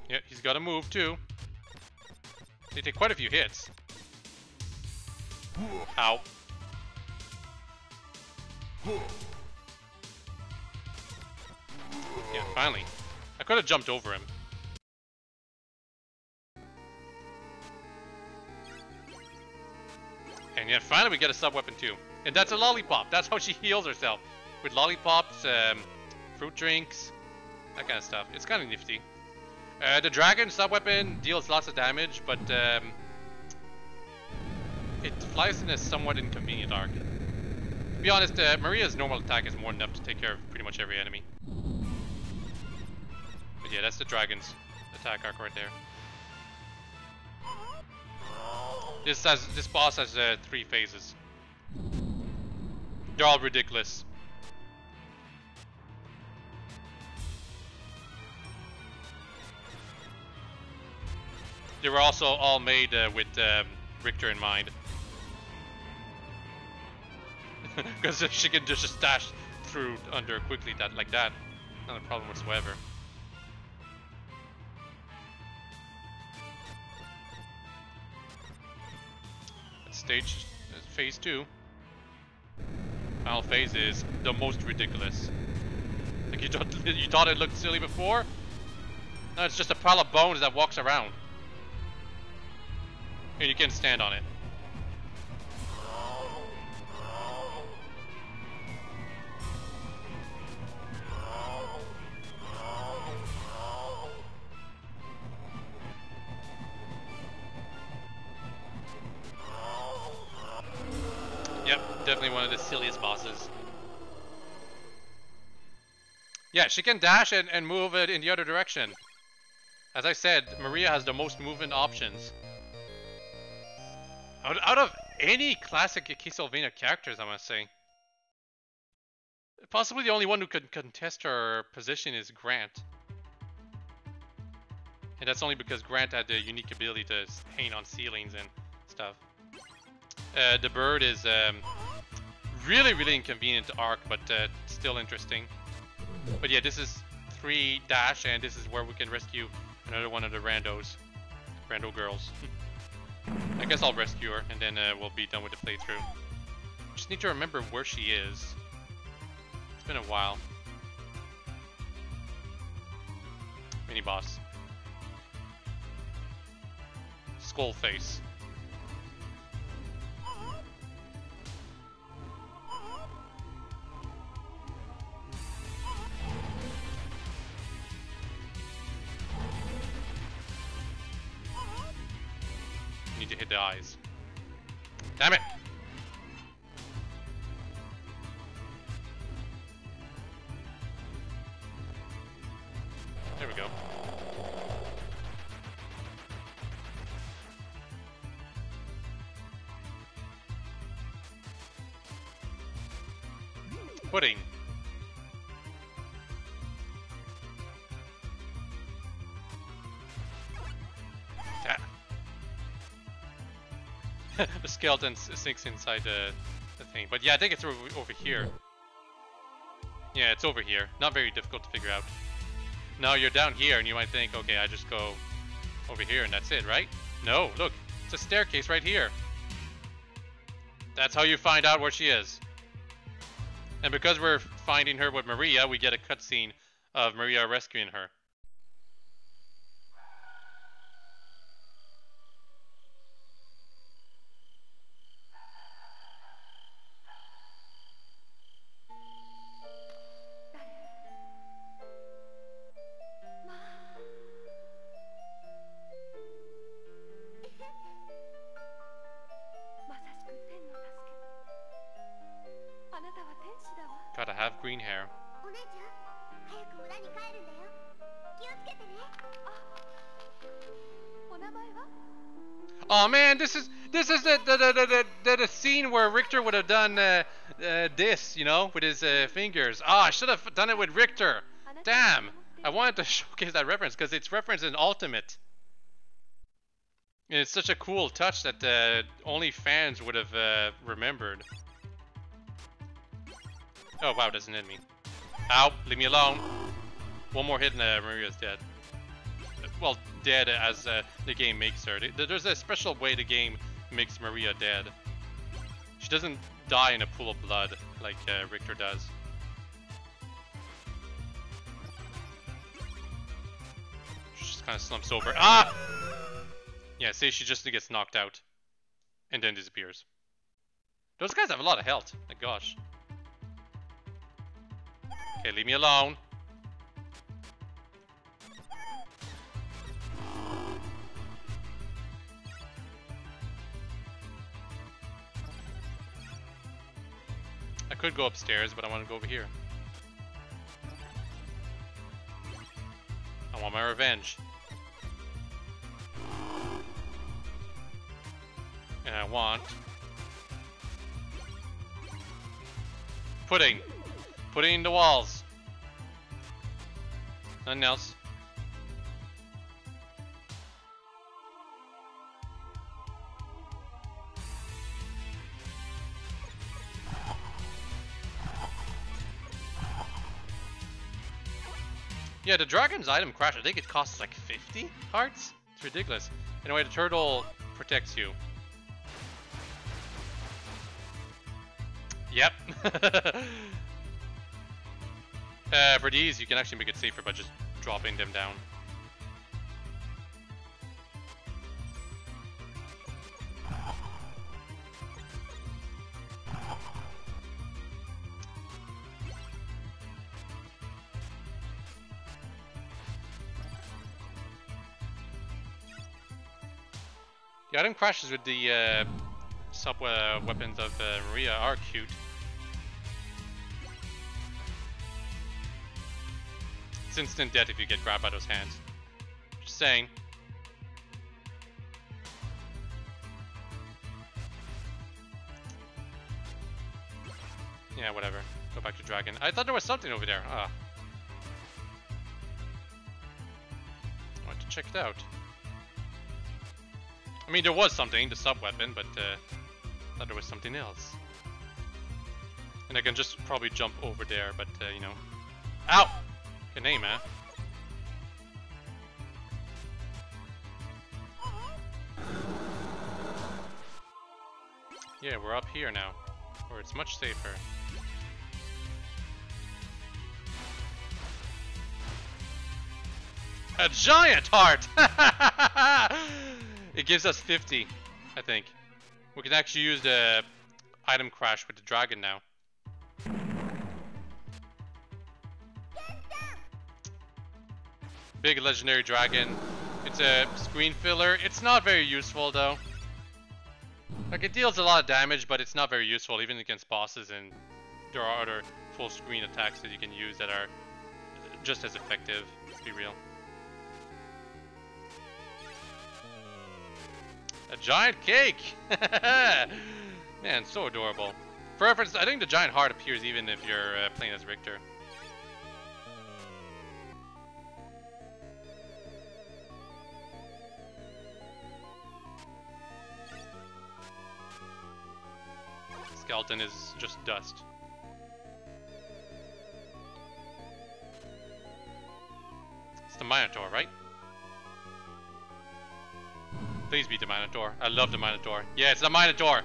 Yeah, he's got to move too. They take quite a few hits. Ow. Yeah, finally. I could have jumped over him. And yeah, finally we get a sub-weapon too. And that's a lollipop. That's how she heals herself. With lollipops, fruit drinks, that kind of stuff. It's kind of nifty. The dragon sub-weapon deals lots of damage, but it flies in a somewhat inconvenient arc. To be honest, Maria's normal attack is more than enough to take care of pretty much every enemy. But yeah, that's the dragon's attack arc right there. This boss has 3 phases. They're all ridiculous. They were also all made with Richter in mind. Because she can just dash through under quickly like that. Not a problem whatsoever. Stage phase 2. Final phase is the most ridiculous. Like you thought it looked silly before? No, it's just a pile of bones that walks around. And you can stand on it. Yep, definitely one of the silliest bosses. Yeah, she can dash and move it in the other direction. As I said, Maria has the most movement options. Out of any classic Castlevania characters, I must say. Possibly the only one who could contest her position is Grant. And that's only because Grant had the unique ability to hang on ceilings and stuff. The bird is really, really inconvenient to arc, but still interesting. But yeah, this is 3 dash, and this is where we can rescue another one of the randos. Rando girls. I guess I'll rescue her, and then we'll be done with the playthrough. Just need to remember where she is. It's been a while. Mini boss. Skull face. Need to hit the eyes. Damn it! There we go. Pudding. the skeleton sinks inside the thing. But yeah, I think it's over here. Yeah, it's over here. Not very difficult to figure out. Now you're down here and you might think, okay, I just go over here and that's it, right? No, look, it's a staircase right here. That's how you find out where she is. And because we're finding her with Maria, we get a cutscene of Maria rescuing her. Gotta have green hair. Oh man, this is the scene where Richter would have done this, you know, with his fingers. Oh, I should have done it with Richter. Damn, I wanted to showcase that reference because it's referenced in Ultimate. And it's such a cool touch that only fans would have remembered. Oh wow, doesn't hit me. Ow, leave me alone. One more hit and Maria's dead. Well, dead as the game makes her. There's a special way the game makes Maria dead. She doesn't die in a pool of blood like Richter does. She just kind of slumps over. Ah! Yeah, see, she just gets knocked out. And then disappears. Those guys have a lot of health. My gosh. Okay, leave me alone. I could go upstairs, but I want to go over here. I want my revenge. And I want... pudding. Pudding in the walls. Nothing else. Yeah, the dragon's item crash, I think it costs like 50 hearts? It's ridiculous. Anyway, the turtle protects you. Yep. For these, you can actually make it safer by just dropping them down. The item crashes with the sub-weapons of Maria are cute. It's instant death if you get grabbed by those hands. Just saying. Yeah, whatever. Go back to Dragon. I thought there was something over there. Ah. I want to check it out. I mean, there was something, the sub-weapon, but I thought there was something else. And I can just probably jump over there, but, you know. Ow! Good name, man. Yeah, we're up here now, where it's much safer. A giant heart! It gives us 50, I think. We can actually use the item crash with the dragon now. Big legendary dragon. It's a screen filler. It's not very useful though. Like, it deals a lot of damage, but it's not very useful even against bosses, and there are other full screen attacks that you can use that are just as effective, let's be real. A giant cake! Man, so adorable. For reference, I think the giant heart appears even if you're playing as Richter. skeleton is just dust. It's the Minotaur, right? Please be the Minotaur. I love the Minotaur. Yeah, it's the Minotaur!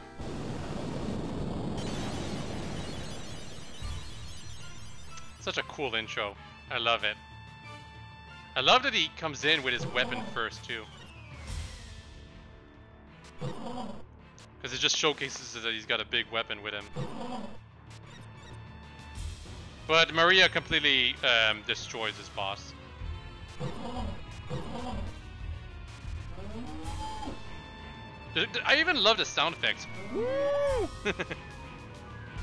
Such a cool intro. I love it. I love that he comes in with his weapon first, too. Because it just showcases that he's got a big weapon with him. But Maria completely destroys his boss. I even love the sound effects.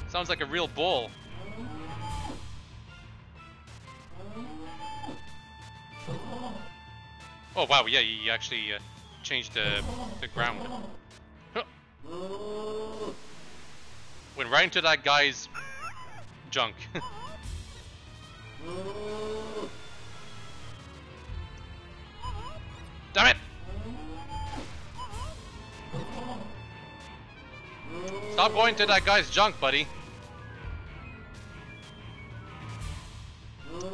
Sounds like a real bull. Oh wow, yeah, he actually changed the ground. Huh. Went right into that guy's junk. Damn it! Stop going to that guy's junk, buddy.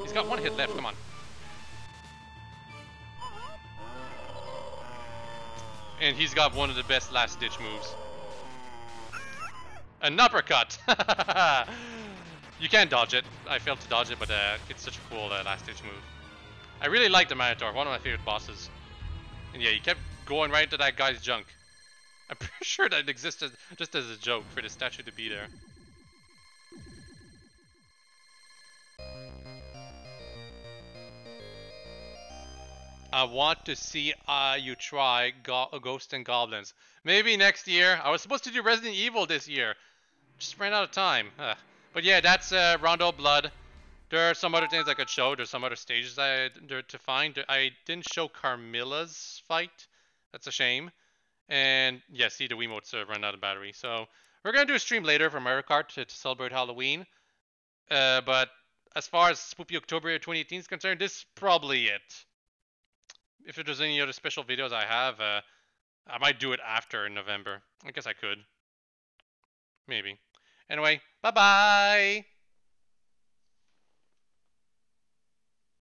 He's got one hit left, come on. And he's got one of the best last ditch moves. An uppercut! You can't dodge it. I failed to dodge it, but it's such a cool last ditch move. I really like the Minotaur, one of my favorite bosses. And yeah, he kept going right into that guy's junk. I'm pretty sure that existed just as a joke for the statue to be there. I want to see you try Ghosts and Goblins. Maybe next year. I was supposed to do Resident Evil this year. Just ran out of time. But yeah, that's Rondo Blood. There are some other things I could show. There's some other stages there to find. I didn't show Carmilla's fight. That's a shame. And yeah, see, the Wiimotes run out of battery. So we're going to do a stream later for Mario Kart to celebrate Halloween. But as far as Spoopy October 2018 is concerned, this is probably it. If there's any other special videos I have, I might do it after November. I guess I could. Maybe. Anyway, bye-bye!